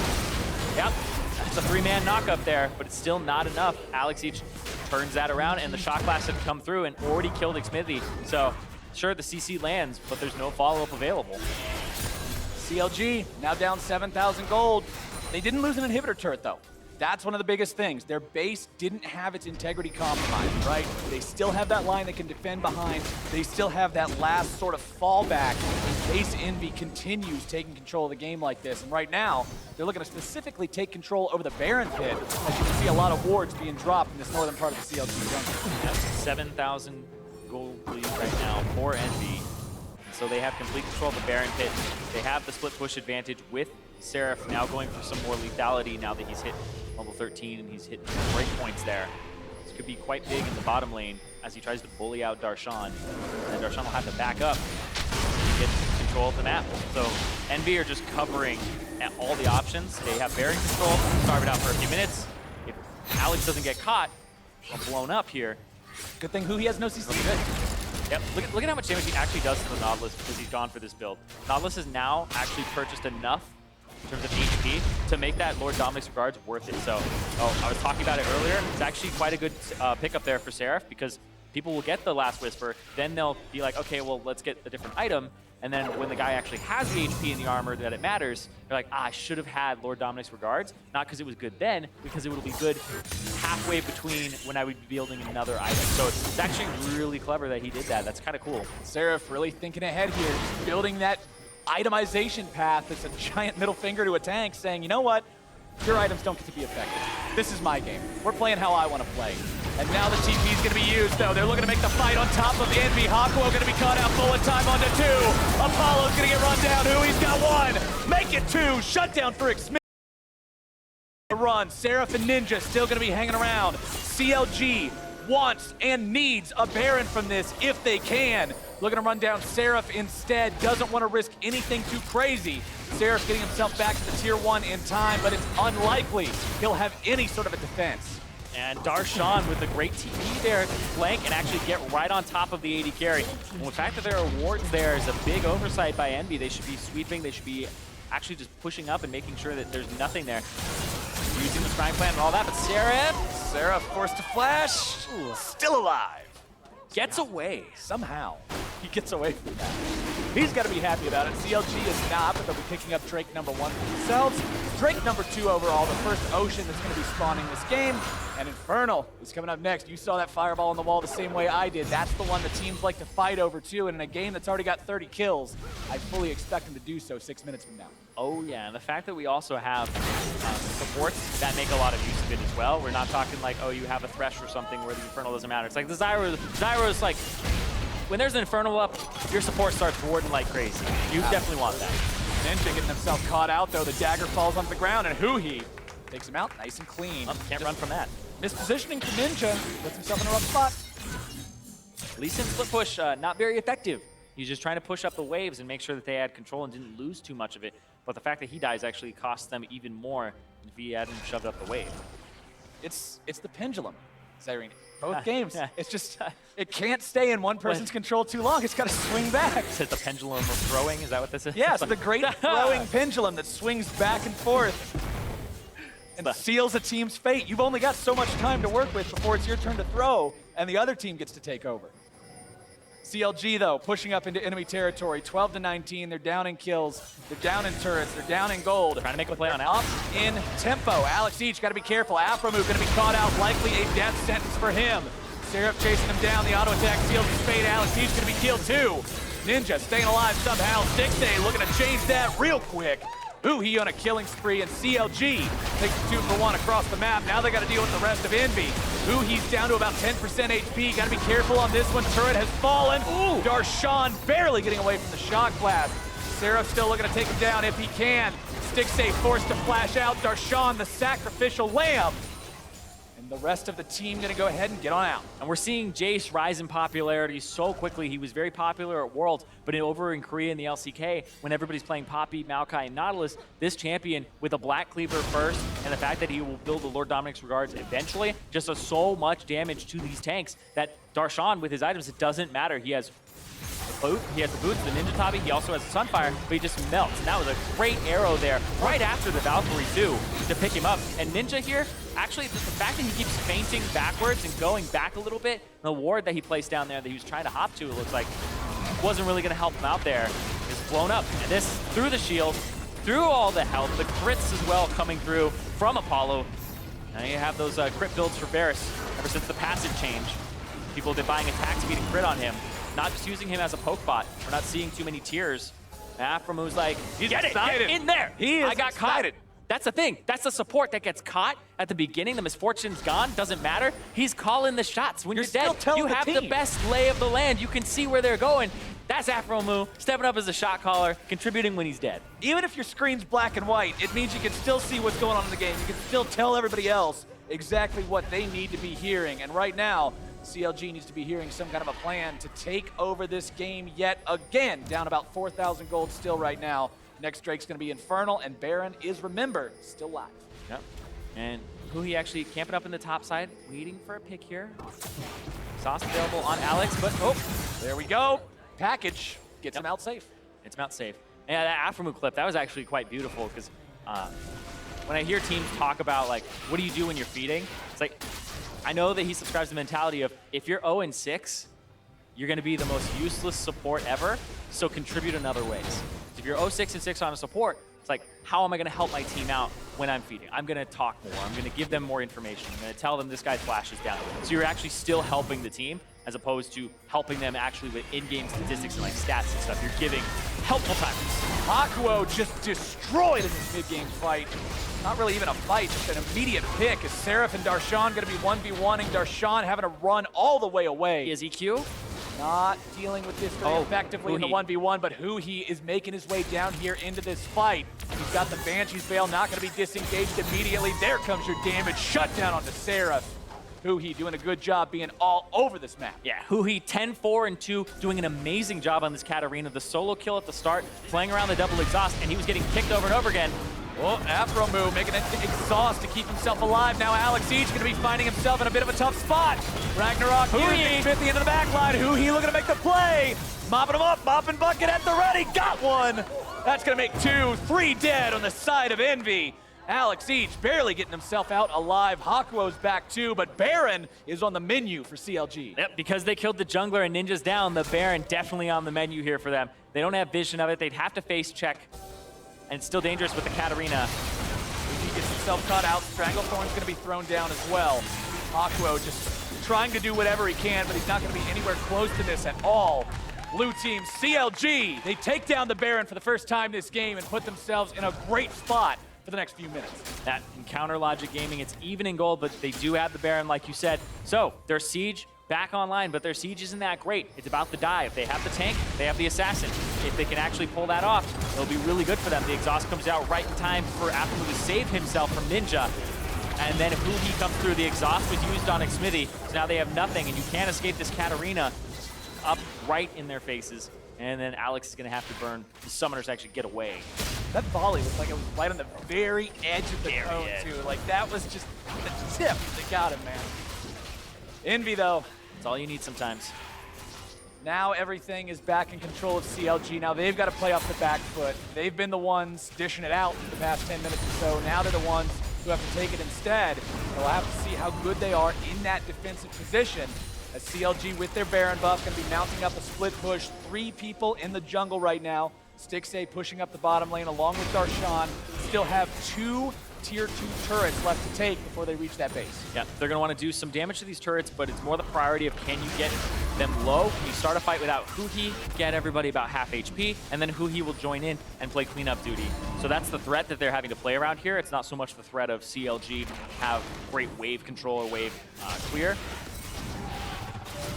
Yep, that's a 3-man knock up there, but it's still not enough. Alex each turns that around, and the shot blast had come through and already killed Xmithy. So, sure, the CC lands, but there's no follow-up available. CLG now down 7,000 gold. They didn't lose an inhibitor turret, though. That's one of the biggest things. Their base didn't have its integrity compromised, right? They still have that line they can defend behind. They still have that last sort of fallback in case Envy continues taking control of the game like this. And right now, they're looking to specifically take control over the Baron pit. As you can see, a lot of wards being dropped in this northern part of the CLG jungle. That's 7,000 gold lead right now for Envy. So they have complete control of the Baron pit. They have the split push advantage with Seraph now going for some more lethality now that he's hit level 13 and he's hit break points there. This could be quite big in the bottom lane as he tries to bully out Darshan. And Darshan will have to back up to get control of the map. So Envy are just covering at all the options. They have Baron control, starve it out for a few minutes. If Alex doesn't get caught or blown up here. Good thing Huhi has no CC. Yep, look at how much damage he actually does to the Nautilus because he's gone for this build. Nautilus has now actually purchased enough in terms of HP to make that Lord Dominic's Regards worth it. So, I was talking about it earlier. It's actually quite a good pickup there for Seraph because people will get the Last Whisper, then they'll be like, okay, well, let's get a different item. And then when the guy actually has the HP and the armor that it matters, they're like, I should have had Lord Dominic's Regards. Not because it was good then, because it would be good halfway between when I would be building another item. So it's actually really clever that he did that. That's kind of cool. Seraph really thinking ahead here, building that itemization path. It's a giant middle finger to a tank saying, you know what? your items don't get to be effective. This is my game. We're playing how I want to play. And now the TP is going to be used, though. They're looking to make the fight on top of Envy. Hakuo going to be caught out, bullet time onto 2. Apollo's going to get run down. He's got 1. Make it 2. Shutdown for Xmith. Run. Seraph and Ninja still going to be hanging around. CLG wants and needs a Baron from this if they can. Looking to run down Seraph instead. Doesn't want to risk anything too crazy. Seraph getting himself back to the tier 1 in time, but it's unlikely he'll have any sort of a defense. And Darshan with a great TP there to flank and actually get right on top of the AD carry. And the fact that there are wards there is a big oversight by Envy. They should be sweeping. They should be actually just pushing up and making sure that there's nothing there. Using the scrying plan and all that, but Seraph forced to flash. Ooh, still alive. gets away. Somehow, he gets away from that. He's got to be happy about it. CLG is not, but they'll be picking up Drake #1 for themselves. Drake #2 overall, the first Ocean that's going to be spawning this game. And Infernal is coming up next. You saw that fireball on the wall the same way I did. That's the one the teams like to fight over too. And in a game that's already got 30 kills, I fully expect him to do so 6 minutes from now. Oh yeah, and the fact that we also have supports that make a lot of use of it as well. We're not talking like, oh, you have a Thresh or something where the Infernal doesn't matter. It's like the Zyro's like, when there's an Infernal up, your support starts warding like crazy. You definitely want that. Ninja getting himself caught out though. The dagger falls onto the ground and Huhi takes him out nice and clean. Can't run from that. Mispositioning for Ninja, puts himself in a rough spot. Lee Sin split push, not very effective. He's just trying to push up the waves and make sure that they had control and didn't lose too much of it. But the fact that he dies actually costs them even more if he hadn't shoved up the wave. It's the pendulum, Zyrene. Both games. It's just, it can't stay in one person's control too long. It's got to swing back. Is it the pendulum of throwing? Is that what this is? Yeah, it's the great throwing pendulum that swings back and forth and seals a team's fate. You've only got so much time to work with before it's your turn to throw, and the other team gets to take over. CLG, though, pushing up into enemy territory, 12-19. They're down in kills. They're down in turrets. They're down in gold. Trying to make a play on Alex. In tempo. Alex got to be careful. Afromu going to be caught out. Likely a death sentence for him. Seraph chasing him down. The auto attack seals his fate. Alex going to be killed too. Ninja staying alive somehow. 6A looking to change that real quick. He on a killing spree, and CLG takes a 2-for-1 across the map. Now they got to deal with the rest of Envy. He's down to about 10% HP. Got to be careful on this one. Turret has fallen. Ooh. Darshan barely getting away from the shock blast. Seraph still looking to take him down if he can. Stixay forced to flash out. Darshan, the sacrificial lamb. And the rest of the team going to go ahead and get on out. And we're seeing Jace rise in popularity so quickly. He was very popular at Worlds, but over in Korea in the LCK, when everybody's playing Poppy, Maokai, and Nautilus, this champion with a Black Cleaver first, and the fact that he will build the Lord Dominic's Regards eventually, just does so much damage to these tanks that Darshan, with his items, it doesn't matter. He has the boots, the Ninja Tabi, he also has the Sunfire, but he just melts. And that was a great arrow there, right after the Valkyrie too, to pick him up. And Ninja here, actually, the fact that he keeps feinting backwards and going back a little bit, the ward that he placed down there that he was trying to hop to, it looks like, wasn't really going to help him out there, is blown up. And this, through the shield, through all the health, the crits as well coming through from Apollo. Now you have those crit builds for Varus ever since the passive change. People have been buying attack speed and crit on him. Not just using him as a poke bot. We're not seeing too many tiers. Aframu's like, get in there. He is I got excited. caught. That's the thing. That's the support that gets caught at the beginning. The misfortune's gone. Doesn't matter. He's calling the shots. When you're dead, you have the best lay of the land. You can see where they're going. That's Aframu stepping up as a shot caller, contributing when he's dead. Even if your screen's black and white, it means you can still see what's going on in the game. You can still tell everybody else exactly what they need to be hearing. And right now, CLG needs to be hearing some kind of a plan to take over this game yet again. Down about 4,000 gold still right now. Next Drake's going to be Infernal, and Baron is, remember, still live. Yep. And Huhi actually camping up in the top side, waiting for a pick here. Sauce available on Alex, but there we go. Package gets him out safe. It's him out safe. And that Aframu clip, that was actually quite beautiful because when I hear teams talk about, like, what do you do when you're feeding? It's like, I know that he subscribes to the mentality of, if you're 0-6, you're going to be the most useless support ever, so contribute in other ways. If you're 0-6-6 on a support, It's like, how am I going to help my team out when I'm feeding? I'm going to talk more. I'm going to give them more information. I'm going to tell them this guy's flash is down. So you're actually still helping the team as opposed to helping them actually with in-game statistics and like stats and stuff. You're giving helpful timers. Hakuo just destroyed in this mid-game fight. Not really even a fight, just an immediate pick. Is Seraph and Darshan going to be 1v1ing? Darshan having to run all the way away. Is EQ? Not dealing with this very effectively in the 1v1, but Huhi is making his way down here into this fight. He's got the Banshee's Veil, not going to be disengaged immediately. There comes your damage. Shut down onto Seraph. Huhi doing a good job being all over this map. Yeah, Huhi 10-4 and 2, doing an amazing job on this Katarina. The solo kill at the start, playing around the double exhaust, and he was getting kicked over and over again. Oh, Afro move, making an exhaust to keep himself alive. Now Alex Each going to be finding himself in a bit of a tough spot. Ragnarok Huhi 50 into the back line. Huhi looking to make the play. Mopping him up, mopping bucket at the ready. Got one. That's going to make 2, 3 dead on the side of Envy. Alex Each barely getting himself out alive. Hakuo's back too, but Baron is on the menu for CLG. Yep, because they killed the jungler and Ninja's down, the Baron definitely on the menu here for them. They don't have vision of it. They'd have to face check. And it's still dangerous with the Katarina. If he gets himself caught out, Stranglethorn's going to be thrown down as well. Hakuo just trying to do whatever he can, but he's not going to be anywhere close to this at all. Blue team, CLG, they take down the Baron for the first time this game and put themselves in a great spot for the next few minutes. That in Counter Logic Gaming, it's even in gold, but they do have the Baron, like you said. So their Siege back online, but their Siege isn't that great. It's about the dive. They have the tank, they have the assassin. If they can actually pull that off, it'll be really good for them. The exhaust comes out right in time for Afro to save himself from Ninja. And then if Huhi comes through, the exhaust was used on Xmithy, so now they have nothing, and you can't escape this Katarina up right in their faces. And then Alex is gonna have to burn the summoners actually get away. That volley was like it was right on the very edge of the cone too. Like that was just the tip that got him, man. Envy though. That's all you need sometimes. Now everything is back in control of CLG. Now they've got to play off the back foot. They've been the ones dishing it out the past 10 minutes or so. Now they're the ones who have to take it instead. They'll have to see how good they are in that defensive position. As CLG with their Baron buff going to be mounting up a split push. 3 people in the jungle right now. Stixxay pushing up the bottom lane along with Darshan. Still have 2 tier 2 turrets left to take before they reach that base. Yeah, they're going to want to do some damage to these turrets, but it's more the priority of can you get them low? Can you start a fight without Huhi, get everybody about half HP, and then Huhi will join in and play cleanup duty. So that's the threat that they're having to play around here. It's not so much the threat of CLG have great wave control or wave clear.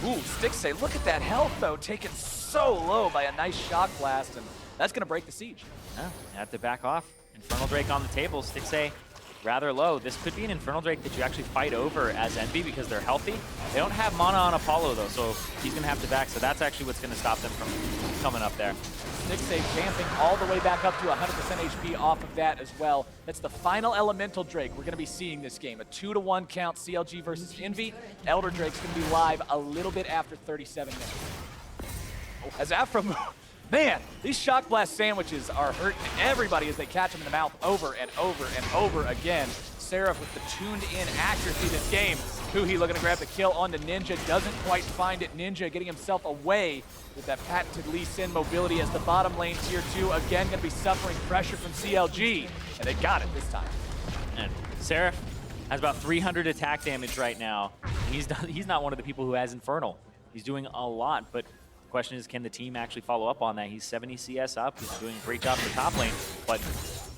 Ooh, Stixxay, look at that health though, taken so low by a nice shock blast, and that's going to break the siege. Yeah, they have to back off. Infernal Drake on the table. Stixxay rather low. This could be an Infernal Drake that you actually fight over as Envy because they're healthy. They don't have mana on Apollo though, so he's going to have to back. So that's actually what's going to stop them from coming up there. Stixxay vamping all the way back up to 100% HP off of that as well. That's the final Elemental Drake we're going to be seeing this game. A 2-to-1 count, CLG versus Envy. Elder Drake's going to be live a little bit after 37 minutes. As Afro man, these shock blast sandwiches are hurting everybody as they catch them in the mouth over and over and over again. Seraph with the tuned-in accuracy this game. Huhi looking to grab the kill onto Ninja, doesn't quite find it. Ninja getting himself away with that patented Lee Sin mobility as the bottom lane tier 2 again going to be suffering pressure from CLG, and they got it this time. And Seraph has about 300 attack damage right now. He's not one of the people who has Infernal. He's doing a lot, but the question is, can the team actually follow up on that? He's 70 CS up. He's doing a great job in the top lane, but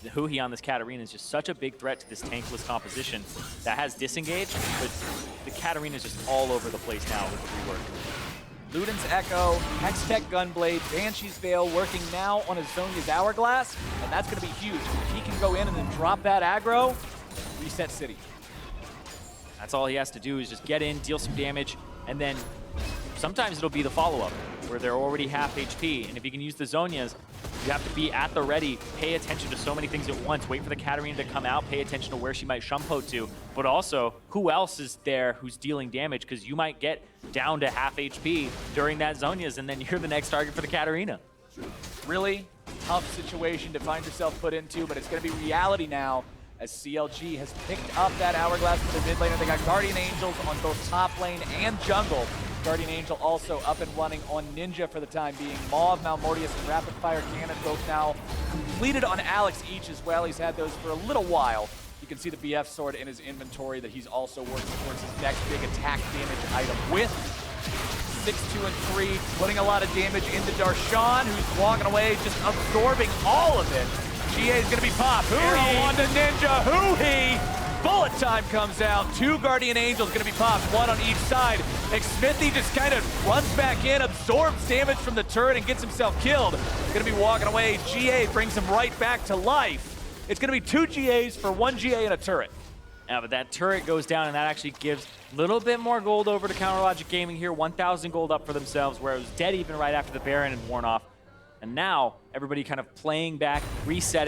the Huhi on this Katarina is just such a big threat to this tankless composition that has disengaged, but the Katarina is just all over the place now with the rework. Luden's Echo, Hextech Gunblade, Banshee's Veil working now on his Zhonya's Hourglass, and that's going to be huge. If he can go in and then drop that aggro, reset City. That's all he has to do is just get in, deal some damage, and then sometimes it'll be the follow-up where they're already half HP, and if you can use the Zhonyas, you have to be at the ready, pay attention to so many things at once, wait for the Katarina to come out, pay attention to where she might shumpo to, but also who else is there who's dealing damage, because you might get down to half HP during that Zhonyas, and then you're the next target for the Katarina. Really tough situation to find yourself put into, but it's going to be reality now as CLG has picked up that Hourglass for the mid lane, and they got Guardian Angels on both top lane and jungle. Guardian Angel also up and running on Ninja for the time being. Mauve, Malmortius, and Rapid Fire Cannon both now completed on Alex each as well. He's had those for a little while. You can see the BF sword in his inventory that he's also working towards his next big attack damage item with. 6, 2, and 3, putting a lot of damage into Darshan, who's walking away, just absorbing all of it. GA is going to be popped. Arrow on to Ninja. Hoo-hee! Bullet time comes out. 2 Guardian Angels going to be popped, 1 on each side. Smithy just kind of runs back in, absorbs damage from the turret, and gets himself killed. Going to be walking away. GA brings him right back to life. It's going to be 2 GAs for 1 GA and a turret. Yeah, but that turret goes down, and that actually gives a little bit more gold over to CounterLogic Gaming here. 1,000 gold up for themselves, where it was dead even right after the Baron had worn off. And now, everybody kind of playing back, reset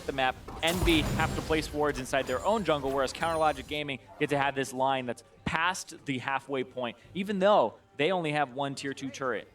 the map. Envy have to place wards inside their own jungle, whereas CounterLogic Gaming get to have this line that's past the halfway point, even though they only have 1 tier 2 turret.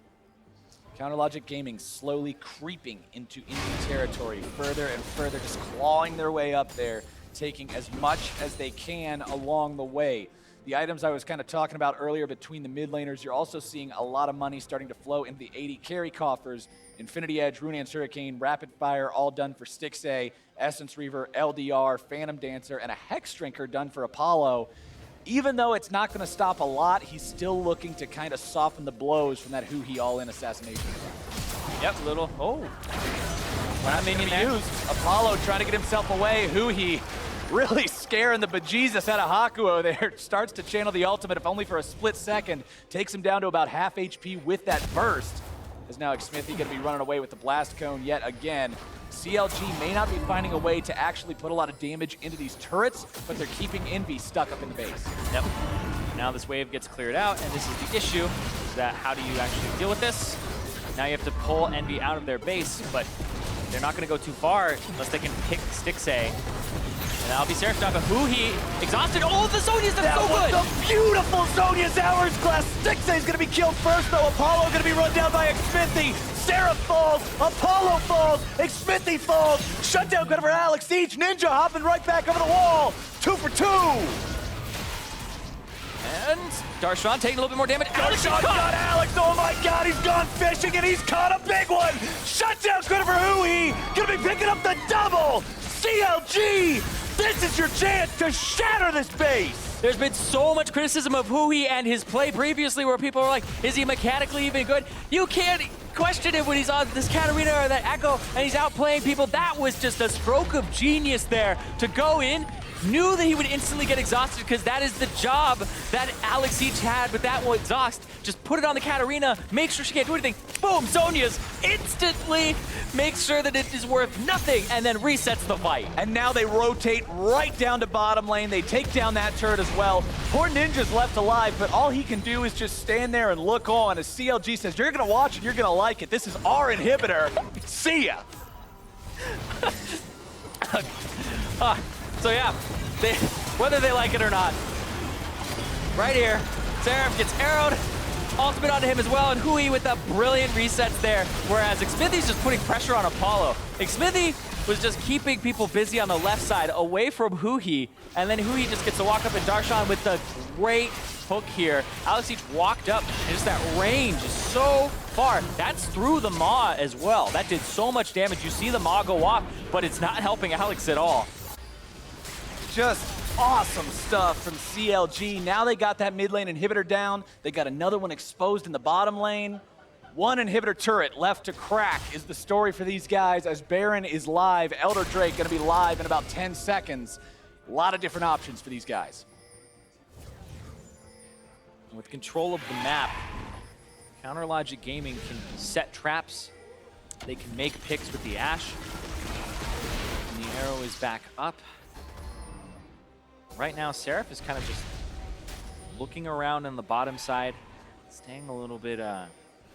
CounterLogic Gaming slowly creeping into Indie territory, further and further, just clawing their way up there, taking as much as they can along the way. The items I was kind of talking about earlier between the mid laners, you're also seeing a lot of money starting to flow into the 80 carry coffers. Infinity Edge, Runeance Hurricane, Rapid Fire, all done for Stixxay, Essence Reaver, LDR, Phantom Dancer, and a Hex Drinker done for Apollo. Even though it's not going to stop a lot, he's still looking to kind of soften the blows from that Hoo-Hee all-in assassination. Yep, little, Not minion used. Apollo trying to get himself away. Hoo-Hee really scaring the bejesus out of Hakuo there. Starts to channel the ultimate, if only for a split second. Takes him down to about half HP with that burst. As now Smithy going to be running away with the Blast Cone yet again. CLG may not be finding a way to actually put a lot of damage into these turrets, but they're keeping Envy stuck up in the base. Yep. Now this wave gets cleared out, and this is the issue, is that how do you actually deal with this? Now you have to pull Envy out of their base, but they're not going to go too far unless they can pick Stixxay. And that'll be Seraph Jungle. Hoo-Hee exhausted. Oh, the Zhonya's that's so good! The beautiful Zhonya's Hours Class. Stixxay's gonna be killed first, though. Apollo gonna be run down by Smithy. Seraph falls. Apollo falls. Smithy falls. Shutdown good for Alex each. Ninja hopping right back over the wall. 2 for 2. And Darshan taking a little bit more damage. Darshan got Alex. Oh my God, he's gone fishing and he's caught a big one. Shutdown good for Hoo-Hee. Gonna be picking up the double. CLG. This is your chance to shatter this base! There's been so much criticism of Hoo-Hee and his play previously where people are like, is he mechanically even good? You can't question it when he's on this Katarina or that Echo and he's outplaying people. That was just a stroke of genius there to go in. Knew that he would instantly get exhausted because that is the job that Alex each had with that one exhaust. Just put it on the Katarina, make sure she can't do anything. Boom, Zhonya's instantly makes sure that it is worth nothing and then resets the fight. And now they rotate right down to bottom lane. They take down that turret as well. Poor Ninja's left alive, but all he can do is just stand there and look on as CLG says, you're gonna watch and you're gonna like it. This is our inhibitor. See ya. So yeah, whether they like it or not, right here, Seraph gets arrowed, ultimate onto him as well, and Hoo-Hee with the brilliant resets there, whereas Xmithy's just putting pressure on Apollo. Xmithy was just keeping people busy on the left side, away from Hoo-Hee, and then Hoo-Hee just gets to walk up, and Darshan with the great hook here. Alex each walked up, and just that range is so far. That's through the Maw as well. That did so much damage. You see the Maw go off, but it's not helping Alex at all. Just awesome stuff from CLG. Now they got that mid lane inhibitor down. They got another one exposed in the bottom lane. 1 inhibitor turret left to crack is the story for these guys as Baron is live. Elder Drake gonna be live in about 10 seconds. A lot of different options for these guys. With control of the map, CounterLogic Gaming can set traps. They can make picks with the Ashe. And the arrow is back up. Right now, Seraph is kind of just looking around on the bottom side, staying a little bit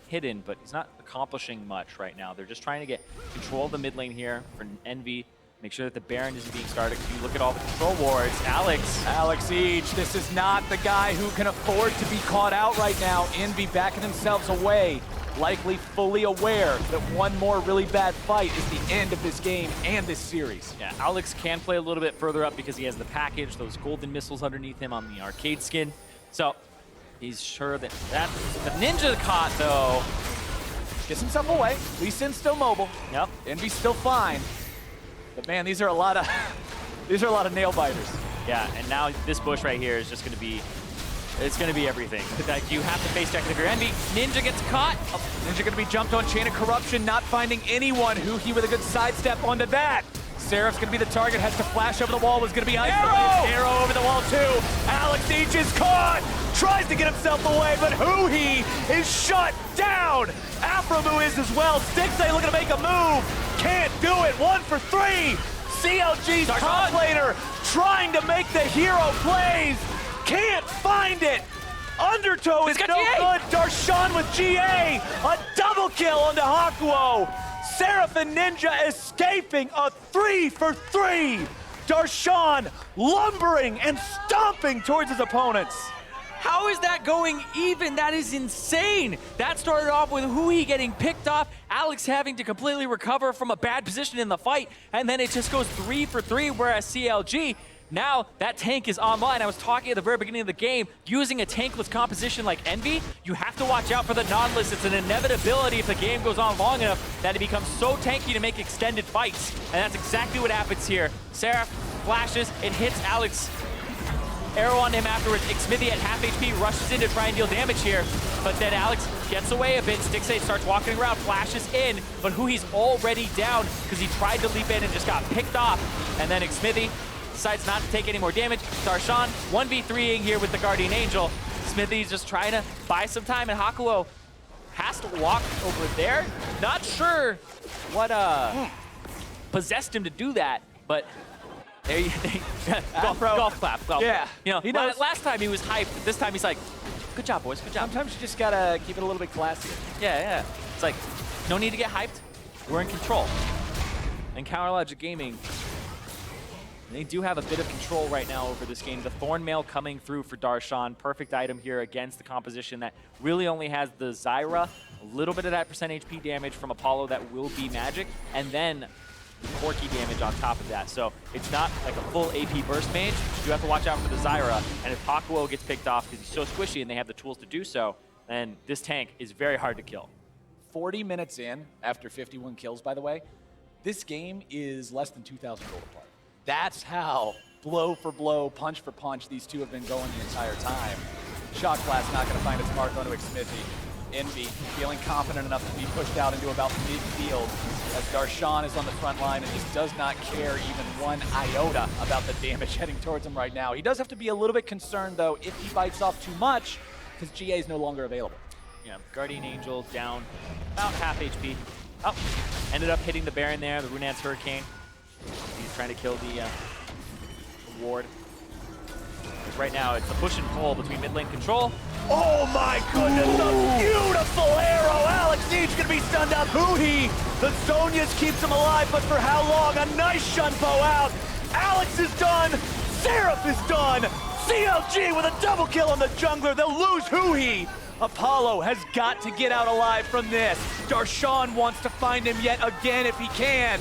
hidden, but he's not accomplishing much right now. They're just trying to get control of the mid lane here for Envy, make sure that the Baron isn't being started. You look at all the control wards. Alex each, this is not the guy who can afford to be caught out right now. Envy backing themselves away, likely fully aware that one more really bad fight is the end of this game and this series. Yeah, Alex can play a little bit further up because he has the package, those golden missiles underneath him on the arcade skin. So He's sure that the Ninja caught though. Gets himself away. Lee Sin's still mobile. Yep. Envy's still fine. But man, these are a lot of nail biters. Yeah, and now this bush right here is just going to be, it's going to be everything. Like, you have to face check it if you're Envy. Ninja gets caught. Oh, Ninja going to be jumped on. Chain of Corruption, not finding anyone. Huhi with a good sidestep onto that. Seraph's going to be the target, has to flash over the wall, was going to be isolated. Arrow over the wall too. Alex Each is caught. Tries to get himself away, but Huhi is shut down. Afromu is as well. Stixay looking to make a move. Can't do it. 1 for 3. CLG's top laner trying to make the hero plays. Can't find it. Undertow is no good. Darshan with GA. A double kill onto Hakuo. Seraph and Ninja escaping a 3 for 3. Darshan lumbering and stomping towards his opponents. How is that going even? That is insane. That started off with Huhi getting picked off, Alex having to completely recover from a bad position in the fight, and then it just goes 3 for 3, whereas CLG, now that tank is online. I was talking at the very beginning of the game, using a tankless composition like Envy, you have to watch out for the Nautilus. It's an inevitability if the game goes on long enough that it becomes so tanky to make extended fights. And that's exactly what happens here. Seraph flashes, it hits Alex. Arrow on him afterwards. Xmithy at half HP rushes in to try and deal damage here, but then Alex gets away a bit. Stixay starts walking around, flashes in, but Huhi's already down because he tried to leap in and just got picked off. And then Xmithy decides not to take any more damage. Darshan 1v3ing here with the Guardian Angel. Smithy's just trying to buy some time, and Hakuo has to walk over there. Not sure what possessed him to do that, but there you golf clap. Yeah, you know, he knows. last time he was hyped, but this time he's like, good job, boys, good job. Sometimes you just gotta keep it a little bit classier. Yeah. It's like, no need to get hyped. We're in control. And Counter Logic Gaming, they do have a bit of control right now over this game. The Thornmail coming through for Darshan. Perfect item here against the composition that really only has the Zyra, a little bit of that % HP damage from Apollo that will be magic, and then the Corki damage on top of that. So it's not like a full AP burst mage. You have to watch out for the Zyra, and if Hakuo gets picked off because he's so squishy and they have the tools to do so, then this tank is very hard to kill. 40 minutes in, after 51 kills, by the way, this game is less than 2,000 gold apart. That's how blow for blow, punch for punch, these two have been going the entire time. Shock Blast not going to find its mark onto Xmithy. Envy feeling confident enough to be pushed out into about midfield as Darshan is on the front line and just does not care even one iota about the damage heading towards him right now. He does have to be a little bit concerned, though, if he bites off too much, because GA is no longer available. Yeah, Guardian Angel down about half HP. Oh, ended up hitting the Baron there, the Runan's Hurricane. He's trying to kill the ward. Right now, it's a push and pull between mid lane control. Oh my goodness, a beautiful arrow! Alex Siege gonna be stunned up. Huhi, the Zonias keeps him alive, but for how long? A nice Shunpo out. Alex is done. Seraph is done. CLG with a double kill on the jungler. They'll lose Huhi. Apollo has got to get out alive from this. Darshan wants to find him yet again if he can.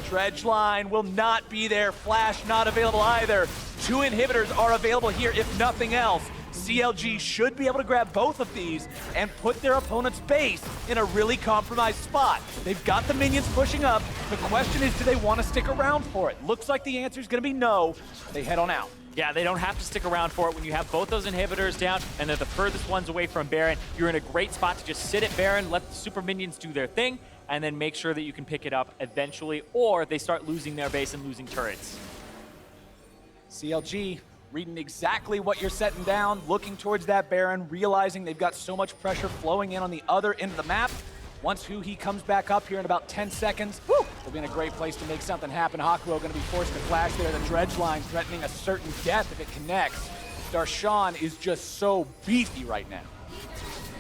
Dredge line will not be there. Flash not available either. 2 inhibitors are available here if nothing else. CLG should be able to grab both of these and put their opponent's base in a really compromised spot. They've got the minions pushing up. The question is, do they want to stick around for it? Looks like the answer is going to be no. They head on out. Yeah, they don't have to stick around for it. When you have both those inhibitors down and they're the furthest ones away from Baron, you're in a great spot to just sit at Baron, let the super minions do their thing, and then make sure that you can pick it up eventually, or they start losing their base and losing turrets. CLG reading exactly what you're setting down, looking towards that Baron, realizing they've got so much pressure flowing in on the other end of the map. Once Huhi comes back up here in about 10 seconds, they'll be in a great place to make something happen. Hakuo going to be forced to flash there. The dredge line threatening a certain death if it connects. Darshan is just so beefy right now.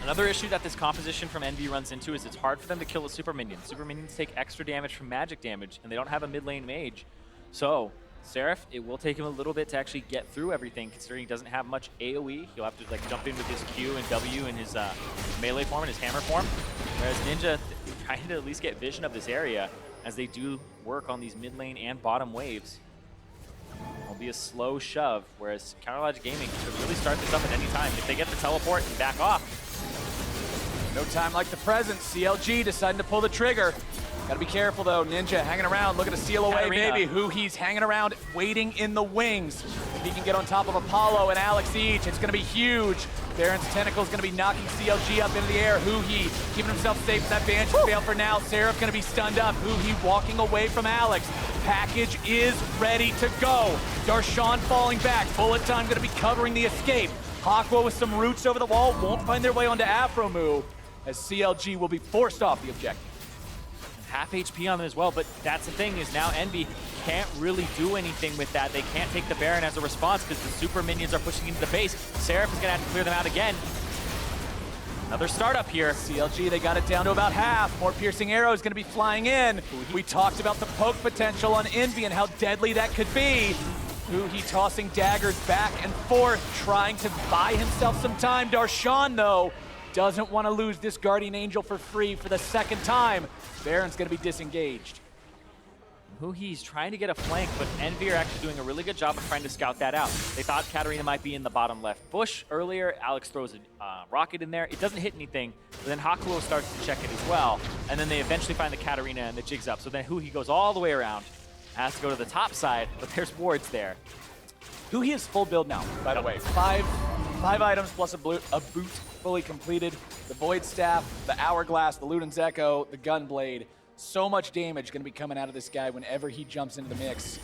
Another issue that this composition from Envy runs into is it's hard for them to kill a super minion. Super minions take extra damage from magic damage, and they don't have a mid lane mage. So Seraph, it will take him a little bit to actually get through everything, considering he doesn't have much AoE. He'll have to like jump in with his Q and W and his melee form and his hammer form. Whereas Ninja trying to at least get vision of this area as they do work on these mid lane and bottom waves. Well, It'll be a slow shove, whereas Counterlogic Gaming could really start this up at any time. If they get the teleport and back off. No time like the present. CLG deciding to pull the trigger. Gotta be careful though. Ninja hanging around, looking to steal away Katarina. maybe. Who he's hanging around, waiting in the wings. If he can get on top of Apollo and Alex each, it's gonna be huge. Baron's tentacle's gonna be knocking CLG up into the air. Who he keeping himself safe from that Banshee fail for now. Seraph gonna be stunned up. Who he walking away from Alex. Package is ready to go. Darshan falling back. Bullet time gonna be covering the escape. Aqua with some roots over the wall won't find their way onto Afromu, as CLG will be forced off the objective. Half HP on them as well, but that's the thing is now Envy can't really do anything with that. They can't take the Baron as a response because the super minions are pushing into the base. Seraph is gonna have to clear them out again. Another startup here. CLG, they got it down to about half. More piercing arrows gonna be flying in. We talked about the poke potential on Envy and how deadly that could be. He tossing daggers back and forth, trying to buy himself some time. Darshan, though, doesn't want to lose this Guardian Angel for free for the second time. Baron's going to be disengaged. He's trying to get a flank, but Envy are actually doing a really good job of trying to scout that out. They thought Katarina might be in the bottom left bush earlier. Alex throws a rocket in there. It doesn't hit anything, but then Hakuo starts to check it as well. And then they eventually find the Katarina and the jig's up. So then he goes all the way around. Has to go to the top side, but there's wards there. He is full build now, by the way. Five items plus a boot fully completed. The Void Staff, the Hourglass, the Luden's Echo, the Gunblade. So much damage going to be coming out of this guy whenever he jumps into the mix.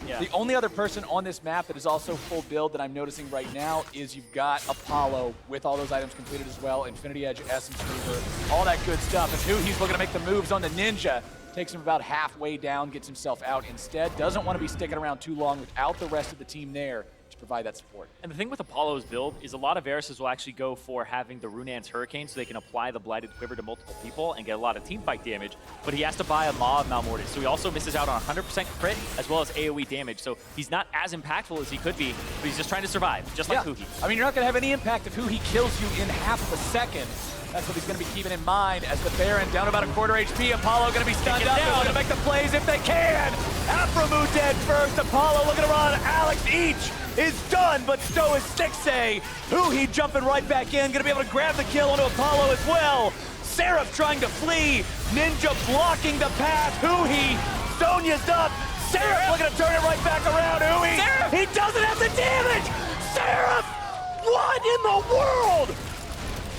Yeah. The only other person on this map that is also full build that I'm noticing right now is you've got Apollo with all those items completed as well. Infinity Edge, Essence Reaver, all that good stuff. And he's looking to make the moves on the Ninja. Takes him about halfway down, gets himself out instead. Doesn't want to be sticking around too long without the rest of the team there to provide that support. And the thing with Apollo's build is a lot of Varus's will actually go for having the Runan's Hurricane so they can apply the Blighted Quiver to multiple people and get a lot of team fight damage, but he has to buy a Maw of Malmortis, so he also misses out on 100% crit as well as AoE damage, so he's not as impactful as he could be, but he's just trying to survive, just like Huhi. I mean, you're not going to have any impact if Huhi kills you in half of a second. That's what he's going to be keeping in mind as the Baron down about a quarter HP. Apollo going to be stunned up. They're going to make the plays if they can. Afromu dead first. Apollo looking to run. Alex each is done, but so is 6A. Huhi jumping right back in. Going to be able to grab the kill onto Apollo as well. Seraph trying to flee. Ninja blocking the path. Huhi. Sonya's up. Seraph looking to turn it right back around. Huhi. Seraph. He doesn't have the damage. Seraph. What in the world?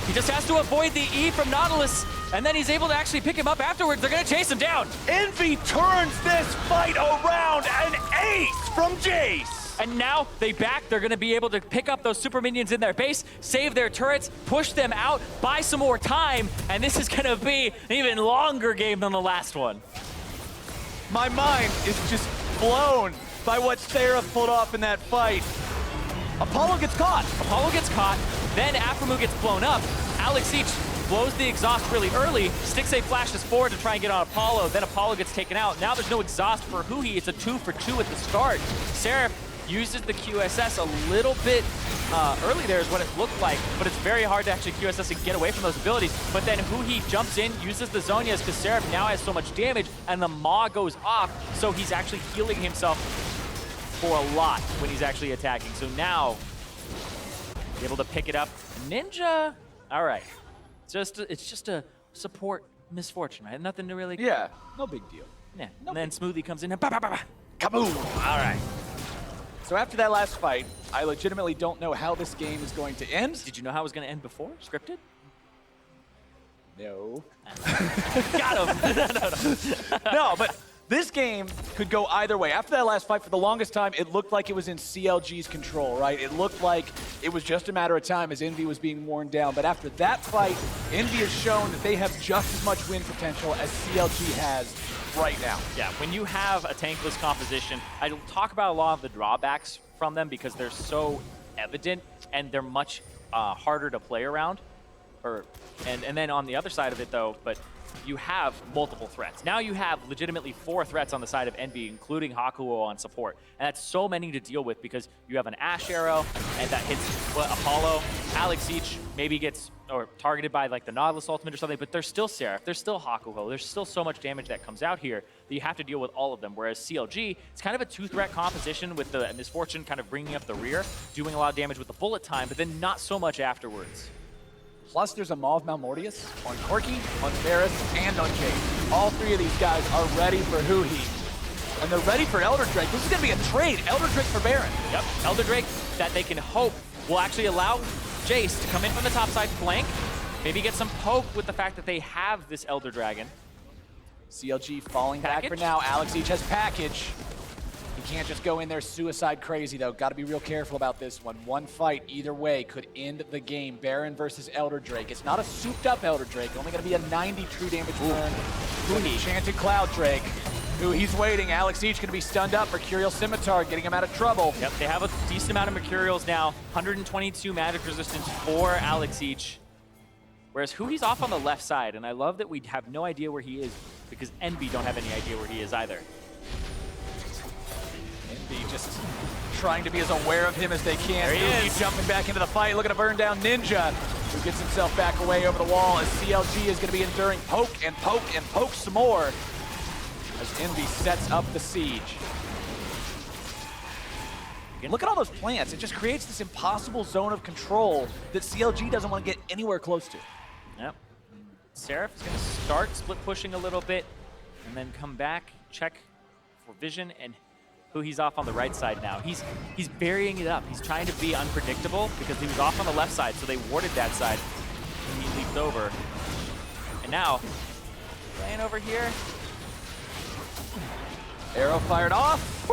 He just has to avoid the E from Nautilus, and then he's able to actually pick him up afterwards. They're going to chase him down. Envy turns this fight around. An ace from Jace. And now they back. They're going to be able to pick up those super minions in their base, save their turrets, push them out, buy some more time, and this is going to be an even longer game than the last one. My mind is just blown by what Seraph pulled off in that fight. Apollo gets caught. Then Afromu gets blown up. Alex each blows the exhaust really early. Stixay flashes forward to try and get on Apollo. Then Apollo gets taken out. Now there's no exhaust for Huhi. It's a 2 for 2 at the start. Seraph uses the QSS a little bit early there is what it looked like, but it's very hard to actually QSS and get away from those abilities. But then Huhi jumps in, uses the Zonias because Seraph now has so much damage, and the Maw goes off, so he's actually healing himself for a lot when he's actually attacking. So now, able to pick it up. Ninja, all right. It's just a support misfortune, right? Nothing to really... Yeah, no big deal. Yeah, and then Smoothie comes in and kaboom! All right. So after that last fight, I legitimately don't know how this game is going to end. Did you know how it was going to end before? Scripted? No. Got him! No, but this game could go either way. After that last fight, for the longest time, it looked like it was in CLG's control, right? It looked like it was just a matter of time as Envy was being worn down. But after that fight, Envy has shown that they have just as much win potential as CLG has right now. Yeah, when you have a tankless composition, I talk about a lot of the drawbacks from them because they're so evident and they're much harder to play around. And then on the other side of it, though, but you have multiple threats. Now you have legitimately 4 threats on the side of Envy, including Hakuo on support. And that's so many to deal with because you have an Ash Arrow, and that hits Apollo. Alex each maybe gets or targeted by like the Nautilus ultimate or something, but there's still Seraph, there's still Hakuho, there's still so much damage that comes out here that you have to deal with all of them. Whereas CLG, it's kind of a two-threat composition with the Misfortune kind of bringing up the rear, doing a lot of damage with the bullet time, but then not so much afterwards. Plus, there's a Mauve Malmortius on Corki, on Varus, and on Jade. All three of these guys are ready for Huhi. And they're ready for Elder Drake. This is going to be a trade. Elder Drake for Baron. Yep, Elder Drake that they can hope will actually allow Jace to come in from the top side flank, maybe get some poke with the fact that they have this Elder Dragon. CLG falling back for now. Alex each has package. He can't just go in there suicide crazy, though. Got to be real careful about this one. One fight either way could end the game. Baron versus Elder Drake. It's not a souped-up Elder Drake. Only going to be a 90 true damage turn. Enchanted Cloud Drake. Who he's waiting. Alex each going to be stunned up. Mercurial Scimitar getting him out of trouble. Yep, they have a decent amount of Mercurials now. 122 magic resistance for Alex each. Whereas Huhi's off on the left side, and I love that we have no idea where he is because Envy don't have any idea where he is either. Envy just trying to be as aware of him as they can. There he is. Jumping back into the fight, looking to burn down Ninja, who gets himself back away over the wall as CLG is going to be enduring poke and poke and poke some more as Envy sets up the siege. Look at all those plants. It just creates this impossible zone of control that CLG doesn't want to get anywhere close to. Yep. Seraph is going to start split pushing a little bit and then come back, check for vision, and Huhi's off on the right side now. He's varying it up. He's trying to be unpredictable because he was off on the left side, so they warded that side and he leaped over. And now, playing over here. Arrow fired off.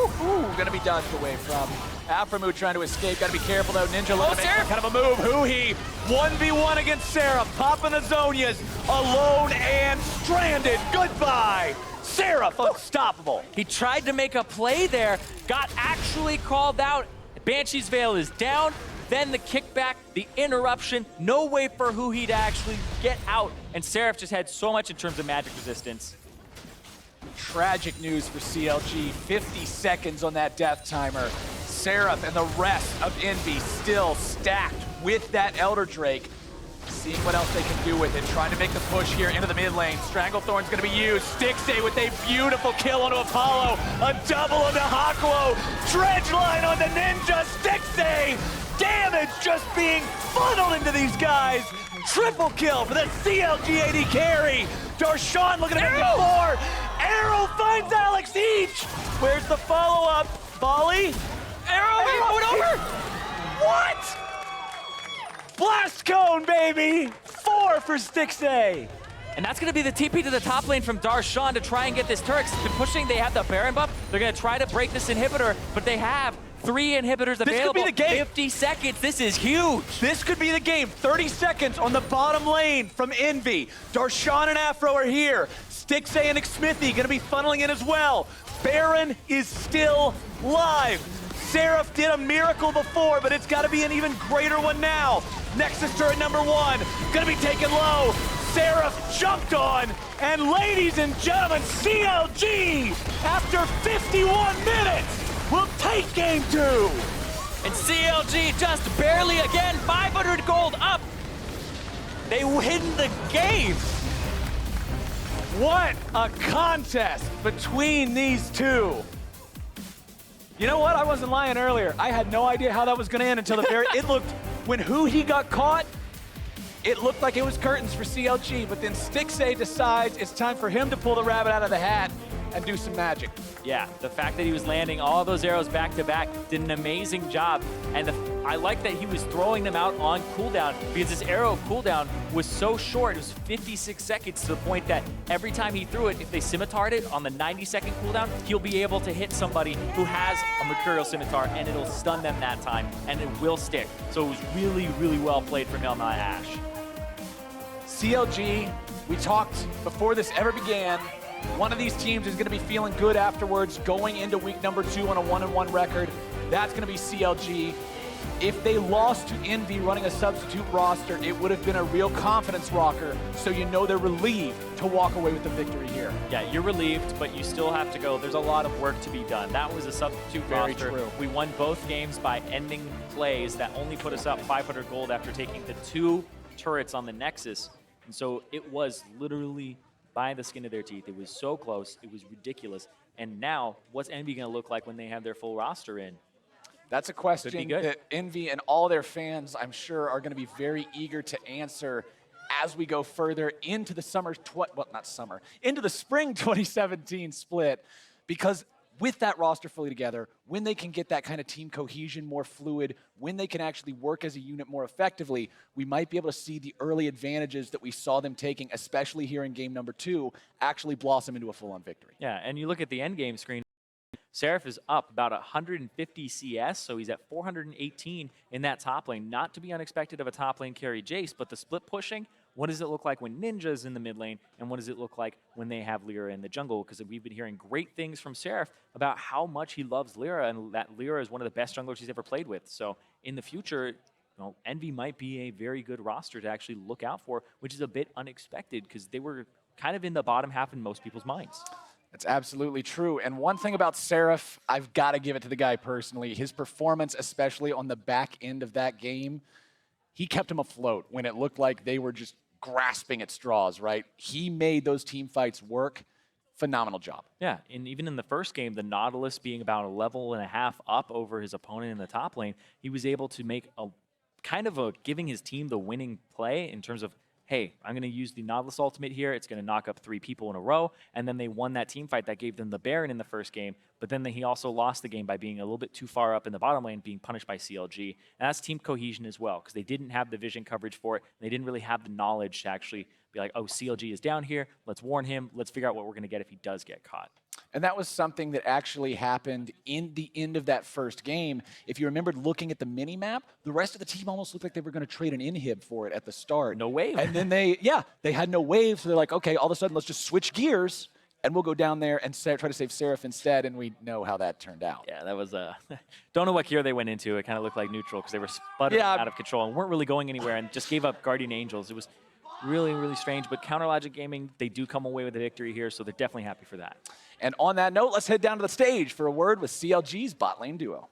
Gonna be dodged away from. Aframu trying to escape. Gotta be careful though. Ninja looking to make kind of a move. Huhi 1v1 against Seraph. Popping the Zonias. Alone and stranded. Goodbye. Seraph unstoppable. He tried to make a play there, got actually called out. Banshee's Veil is down. Then the kickback, the interruption. No way for Huhi to actually get out. And Seraph just had so much in terms of magic resistance. Tragic news for CLG. 50 seconds on that death timer. Seraph and the rest of Envy still stacked with that Elder Drake. Seeing what else they can do with it. Trying to make the push here into the mid lane. Stranglethorn's going to be used. Stixay with a beautiful kill onto Apollo. A double onto Hakuo. Dredge line on the Ninja. Stixay. Damage just being funneled into these guys. Triple kill for the CLG AD carry. Darshan looking at him more. Arrow finds Alex each. Where's the follow-up? Volley? Arrow going over? What? Blast Cone, baby! 4 for Stixay. And that's going to be the TP to the top lane from Darshan to try and get this turret. They're pushing, they have the Baron buff. They're going to try to break this inhibitor, but they have 3 inhibitors available. This could be the game. 50 seconds, this is huge. This could be the game. 30 seconds on the bottom lane from Envy. Darshan and Afro are here. Stixay and Xmithy going to be funneling in as well. Baron is still live. Seraph did a miracle before, but it's got to be an even greater one now. Nexus turret number 1, going to be taken low. Seraph jumped on, and ladies and gentlemen, CLG, after 51 minutes, will take game 2. And CLG just barely again, 500 gold up. They win the game. What a contest between these two. You know what? I wasn't lying earlier. I had no idea how that was going to end until the very... It looked... When Huhi got caught, it looked like it was curtains for CLG, but then Stixay decides it's time for him to pull the rabbit out of the hat and do some magic. Yeah, the fact that he was landing all those arrows back to back did an amazing job. And I like that he was throwing them out on cooldown because his arrow cooldown was so short. It was 56 seconds to the point that every time he threw it, if they scimitarred it on the 90-second cooldown, he'll be able to hit somebody who has a Mercurial Scimitar and it'll stun them that time and it will stick. So it was really, really well played from him on Ash. CLG, we talked before this ever began, one of these teams is going to be feeling good afterwards, going into week number 2 on a 1-1 record. That's going to be CLG. If they lost to Envy running a substitute roster, it would have been a real confidence rocker, so you know they're relieved to walk away with the victory here. Yeah, you're relieved, but you still have to go. There's a lot of work to be done. That was a substitute Very roster. true. We won both games by ending plays that only put us up 500 gold after taking the 2 turrets on the Nexus. And so it was literally by the skin of their teeth. It was so close. It was ridiculous. And now, what's Envy going to look like when they have their full roster in? That's a question good. that Envy and all their fans, I'm sure, are going to be very eager to answer as we go further into the into the spring 2017 split, because with that roster fully together, when they can get that kind of team cohesion more fluid, when they can actually work as a unit more effectively, we might be able to see the early advantages that we saw them taking, especially here in game number 2, actually blossom into a full-on victory. Yeah, and you look at the end game screen, Seraph is up about 150 CS, so he's at 418 in that top lane. Not to be unexpected of a top lane carry Jace, but the split pushing, what does it look like when Ninja's in the mid lane, and what does it look like when they have Lyra in the jungle? Because we've been hearing great things from Seraph about how much he loves Lyra, and that Lyra is one of the best junglers he's ever played with. So in the future, Envy might be a very good roster to actually look out for, which is a bit unexpected because they were kind of in the bottom half in most people's minds. That's absolutely true. And one thing about Seraph, I've got to give it to the guy personally. His performance, especially on the back end of that game, he kept him afloat when it looked like they were just grasping at straws, right? He made those team fights work. Phenomenal job. Yeah, and even in the first game, the Nautilus being about a level and a half up over his opponent in the top lane, he was able to make a kind of giving his team the winning play in terms of, hey, I'm going to use the Nautilus ultimate here. It's going to knock up 3 people in a row. And then they won that team fight that gave them the Baron in the first game. But then he also lost the game by being a little bit too far up in the bottom lane, being punished by CLG. And that's team cohesion as well, because they didn't have the vision coverage for it. They didn't really have the knowledge to actually be like, oh, CLG is down here. Let's warn him. Let's figure out what we're going to get if he does get caught. And that was something that actually happened in the end of that first game. If you remembered looking at the mini-map, the rest of the team almost looked like they were going to trade an inhib for it at the start. No wave. And then they had no wave, so they're like, okay, all of a sudden let's just switch gears and we'll go down there and try to save Seraph instead, and we know how that turned out. Yeah, that was don't know what gear they went into. It kind of looked like neutral because they were sputtering out of control and weren't really going anywhere and just gave up Guardian Angels. It was really, really strange, but Counter Logic Gaming, they do come away with a victory here, so they're definitely happy for that. And on that note, let's head down to the stage for a word with CLG's bot lane duo.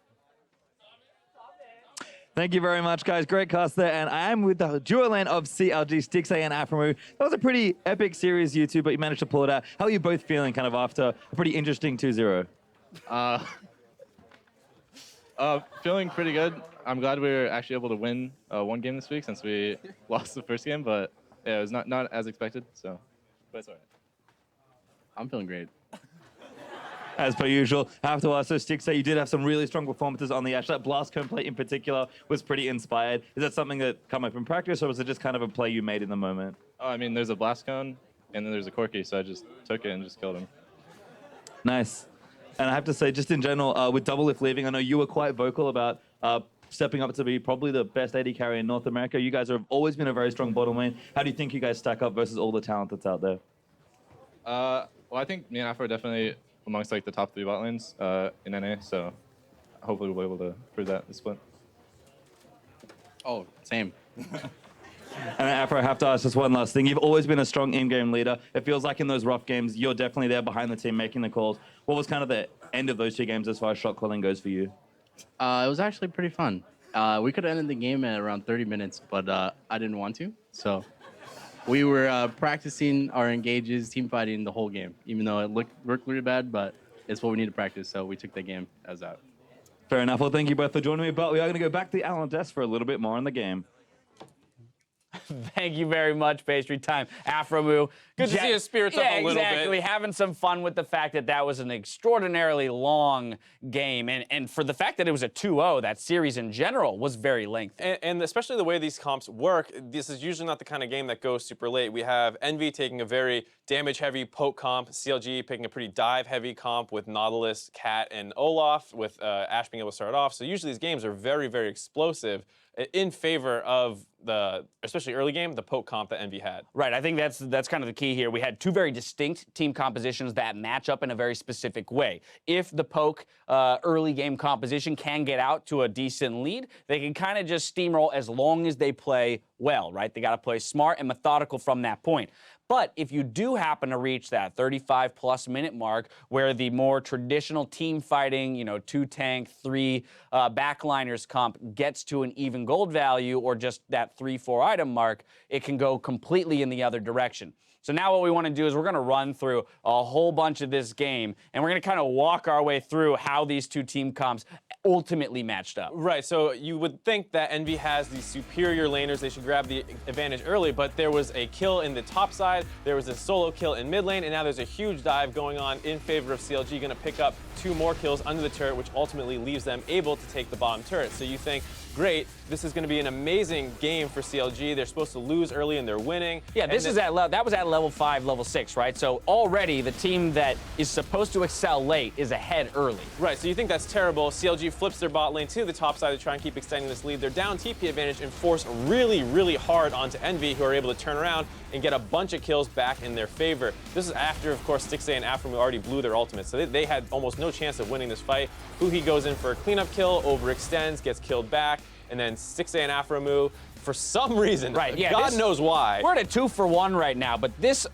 Thank you very much, guys. Great cast there. And I am with the duo lane of CLG, Stixay and Aframu. That was a pretty epic series, you two, but you managed to pull it out. How are you both feeling kind of after a pretty interesting 2-0? Feeling pretty good. I'm glad we were actually able to win one game this week since we lost the first game, but yeah, it was not as expected, so, but it's all right. I'm feeling great. As per usual, I have to ask, so Stixay, you did have some really strong performances on the Ash. That blast cone play in particular was pretty inspired. Is that something that come up in practice, or was it just kind of a play you made in the moment? Oh, I mean, there's a blast cone, and then there's a Corki, so I just took it and just killed him. Nice. And I have to say, just in general, with Double Lift leaving, I know you were quite vocal about stepping up to be probably the best AD carry in North America. You guys have always been a very strong bottom lane. How do you think you guys stack up versus all the talent that's out there? Well, I think me and Afro are definitely amongst like the top 3 bot lanes in NA, so hopefully we'll be able to prove that this split. Oh, same. And Afro, I have to ask just one last thing. You've always been a strong in-game leader. It feels like in those rough games, you're definitely there behind the team making the calls. What was kind of the end of those 2 games as far as shot calling goes for you? It was actually pretty fun. We could have ended the game at around 30 minutes, but I didn't want to. So we were practicing our engages, team fighting the whole game, even though it looked really bad, but it's what we need to practice, so we took the game as that. Fair enough. Well, thank you both for joining me, but we are going to go back to the Allen desk for a little bit more on the game. Thank you very much, Pastry Time. Aframu. Good to see his spirits up a little bit. Yeah, exactly. Having some fun with the fact that that was an extraordinarily long game. And for the fact that it was a 2-0, that series in general was very lengthy. And especially the way these comps work, this is usually not the kind of game that goes super late. We have Envy taking a very damage-heavy poke comp, CLG picking a pretty dive-heavy comp with Nautilus, Cat, and Olaf, with Ash being able to start off. So usually these games are very, very explosive. in favor of the, especially early game, the poke comp that Envy had. Right, I think that's kind of the key here. We had two very distinct team compositions that match up in a very specific way. If the poke early game composition can get out to a decent lead, they can kind of just steamroll as long as they play well, right? They got to play smart and methodical from that point. But if you do happen to reach that 35-plus minute mark where the more traditional team fighting, 2 tank, 3 backliners comp gets to an even gold value or just that 3-4 item mark, it can go completely in the other direction. So now what we want to do is we're going to run through a whole bunch of this game, and we're going to kind of walk our way through how these two team comps ultimately matched up. Right, so you would think that Envy has the superior laners. They should grab the advantage early, but there was a kill in the top side, there was a solo kill in mid lane, and now there's a huge dive going on in favor of CLG, going to pick up 2 more kills under the turret, which ultimately leaves them able to take the bottom turret. So you think, great, this is going to be an amazing game for CLG. They're supposed to lose early and they're winning. Yeah, that was at level 5, level 6, right? So already the team that is supposed to excel late is ahead early. Right, so you think that's terrible. CLG flips their bot lane to the top side to try and keep extending this lead. They're down TP advantage and force really, really hard onto Envy, who are able to turn around and get a bunch of kills back in their favor. This is after, of course, 6A and Afromu already blew their ultimates, so they had almost no chance of winning this fight. Huhi goes in for a cleanup kill, overextends, gets killed back, and then 6A and Afromu, for some reason, right, yeah, God knows why. We're at a 2-for-1 right now, but this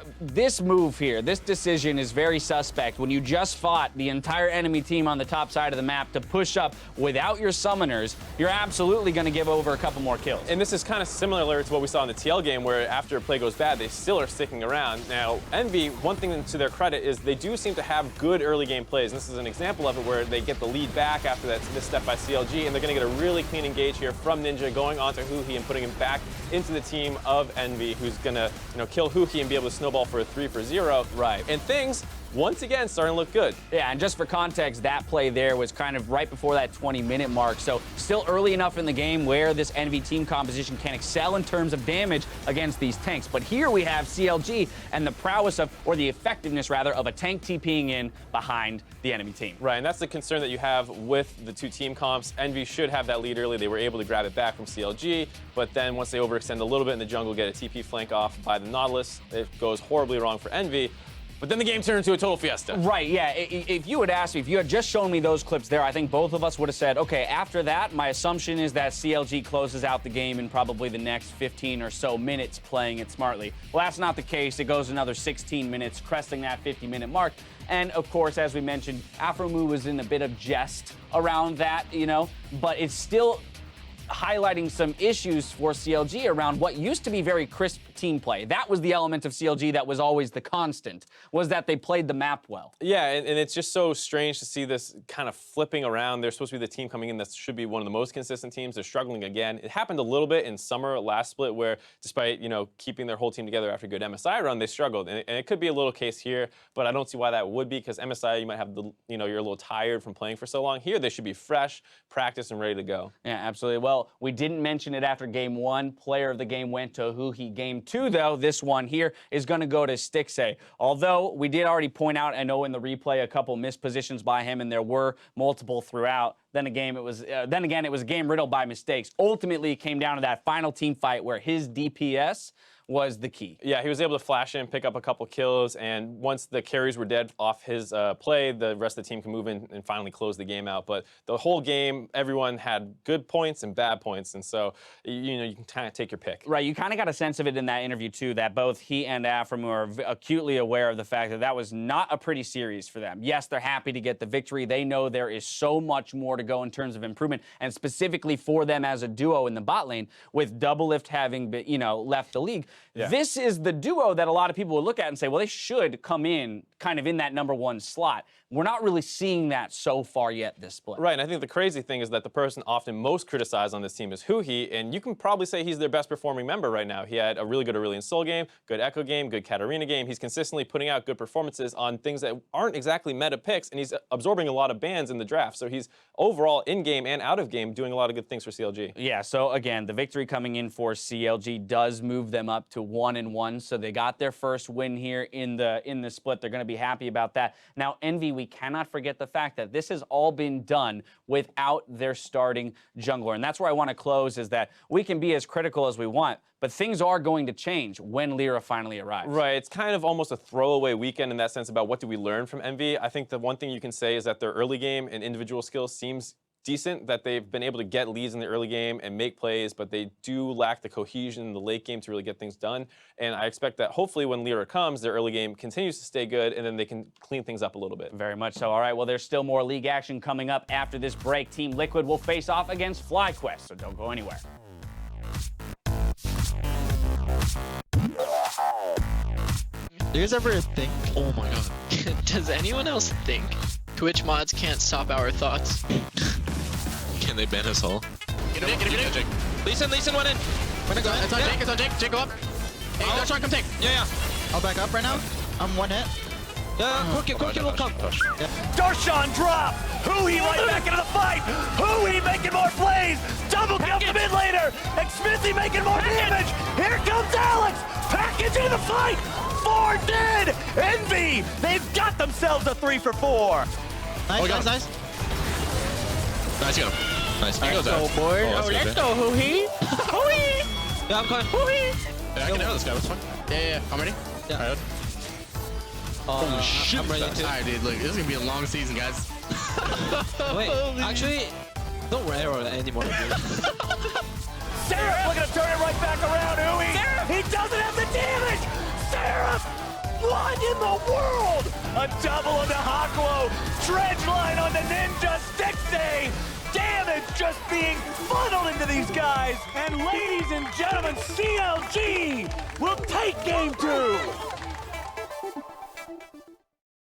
move here, this decision is very suspect. When you just fought the entire enemy team on the top side of the map to push up without your summoners, you're absolutely going to give over a couple more kills. And this is kind of similar to what we saw in the TL game, where after a play goes bad, they still are sticking around. Now, Envy, one thing to their credit is they do seem to have good early game plays. And this is an example of it where they get the lead back after that misstep by CLG, and they're going to get a really clean engage here from Ninja, going onto Huhi and putting him back into the team of Envy, who's gonna kill Huhi and be able to snowball for a 3-for-0. Right. And things, once again, starting to look good. Yeah, and just for context, that play there was kind of right before that 20-minute mark, so still early enough in the game where this Envy team composition can excel in terms of damage against these tanks. But here we have CLG and the prowess of, or the effectiveness rather, of a tank TPing in behind the enemy team. Right, and that's the concern that you have with the 2 team comps. Envy should have that lead early. They were able to grab it back from CLG, but then once they overextend a little bit in the jungle, get a TP flank off by the Nautilus, it goes horribly wrong for Envy. But then the game turned into a total fiesta. Right, yeah. If you had asked me, if you had just shown me those clips there, I think both of us would have said, okay, after that, my assumption is that CLG closes out the game in probably the next 15 or so minutes playing it smartly. Well, that's not the case. It goes another 16 minutes, cresting that 50-minute mark. And, of course, as we mentioned, Afromu was in a bit of jest around that, but it's still highlighting some issues for CLG around what used to be very crisp team play. That was the element of CLG that was always the constant, was that they played the map well. Yeah, and it's just so strange to see this kind of flipping around. They're supposed to be the team coming in that should be one of the most consistent teams. They're struggling again. It happened a little bit in summer last split where despite, keeping their whole team together after a good MSI run, they struggled. And it could be a little case here, but I don't see why that would be, because MSI, you might have you're a little tired from playing for so long. Here, they should be fresh, practiced, and ready to go. Yeah, absolutely. Well, we didn't mention it after game 1. Player of the game went to Huhi. Game 2, though, this one here is going to go to Stixay. Although we did already point out, I know in the replay, a couple missed positions by him, and there were multiple throughout. Then again, it was a game riddled by mistakes. Ultimately, it came down to that final team fight where his DPS was the key. Yeah, he was able to flash in, pick up a couple kills, and once the carries were dead off his play, the rest of the team can move in and finally close the game out. But the whole game, everyone had good points and bad points, and so you can kind of take your pick. Right, you kind of got a sense of it in that interview too, that both he and Afromu are acutely aware of the fact that that was not a pretty series for them. Yes, they're happy to get the victory. They know there is so much more to go in terms of improvement, and specifically for them as a duo in the bot lane, with Doublelift having been, left the league. Yeah. This is the duo that a lot of people would look at and say, well, they should come in kind of in that #1 slot. We're not really seeing that so far yet this split. Right, and I think the crazy thing is that the person often most criticized on this team is Huhi, and you can probably say he's their best performing member right now. He had a really good Aurelion Sol game, good Echo game, good Katarina game. He's consistently putting out good performances on things that aren't exactly meta picks, and he's absorbing a lot of bans in the draft. So he's over overall in-game and out-of-game doing a lot of good things for CLG. Yeah, so again, the victory coming in for CLG does move them up to 1-1. So they got their first win here in the split. They're going to be happy about that. Now, Envy, we cannot forget the fact that this has all been done without their starting jungler. And that's where I want to close, is that we can be as critical as we want, but things are going to change when Lyra finally arrives. Right, it's kind of almost a throwaway weekend in that sense about what do we learn from Envy. I think the one thing you can say is that their early game and individual skills seems decent, that they've been able to get leads in the early game and make plays, but they do lack the cohesion in the late game to really get things done. And I expect that hopefully when Lyra comes, their early game continues to stay good, and then they can clean things up a little bit. Very much so. All right, well, there's still more league action coming up after this break. Team Liquid will face off against FlyQuest, so don't go anywhere. Do you guys ever think, oh my god, does anyone else think Twitch mods can't stop our thoughts? Can they ban us all? Get him, Jake. Leeson went in. It's on Jake. Jake, go up. Hey, Darshan, come take. Yeah. I'll back up right now. I'm one hit. Quick will come. Darshan drop! Huhi right back into the fight! Huhi making more plays! Double kill the mid laner! And Smithy making more damage! Here comes Alex! Package in the fight! 4 dead! Envy! They've got themselves a 3 for 4! Nice. Nice, you got him. Nice. He goes Let's out. go, boy. Oh, Let's go, Huhi. Huhi. Yeah, I'm coming. Huhi. Yeah, I can nail this guy. What's fine? Yeah. I'm ready. Yeah. Holy shit. I'm ready All right, dude. Look, this is gonna be a long season, guys. Wait, actually, don't arrow anymore, dude. Seraph looking to turn it right back around, Huhi! Seraph! He doesn't have the damage! Seraph! What in the world? A double on the Hakuo! Dredge line on the Ninja Stixay! Damage just being funneled into these guys! And ladies and gentlemen, CLG will take game 2!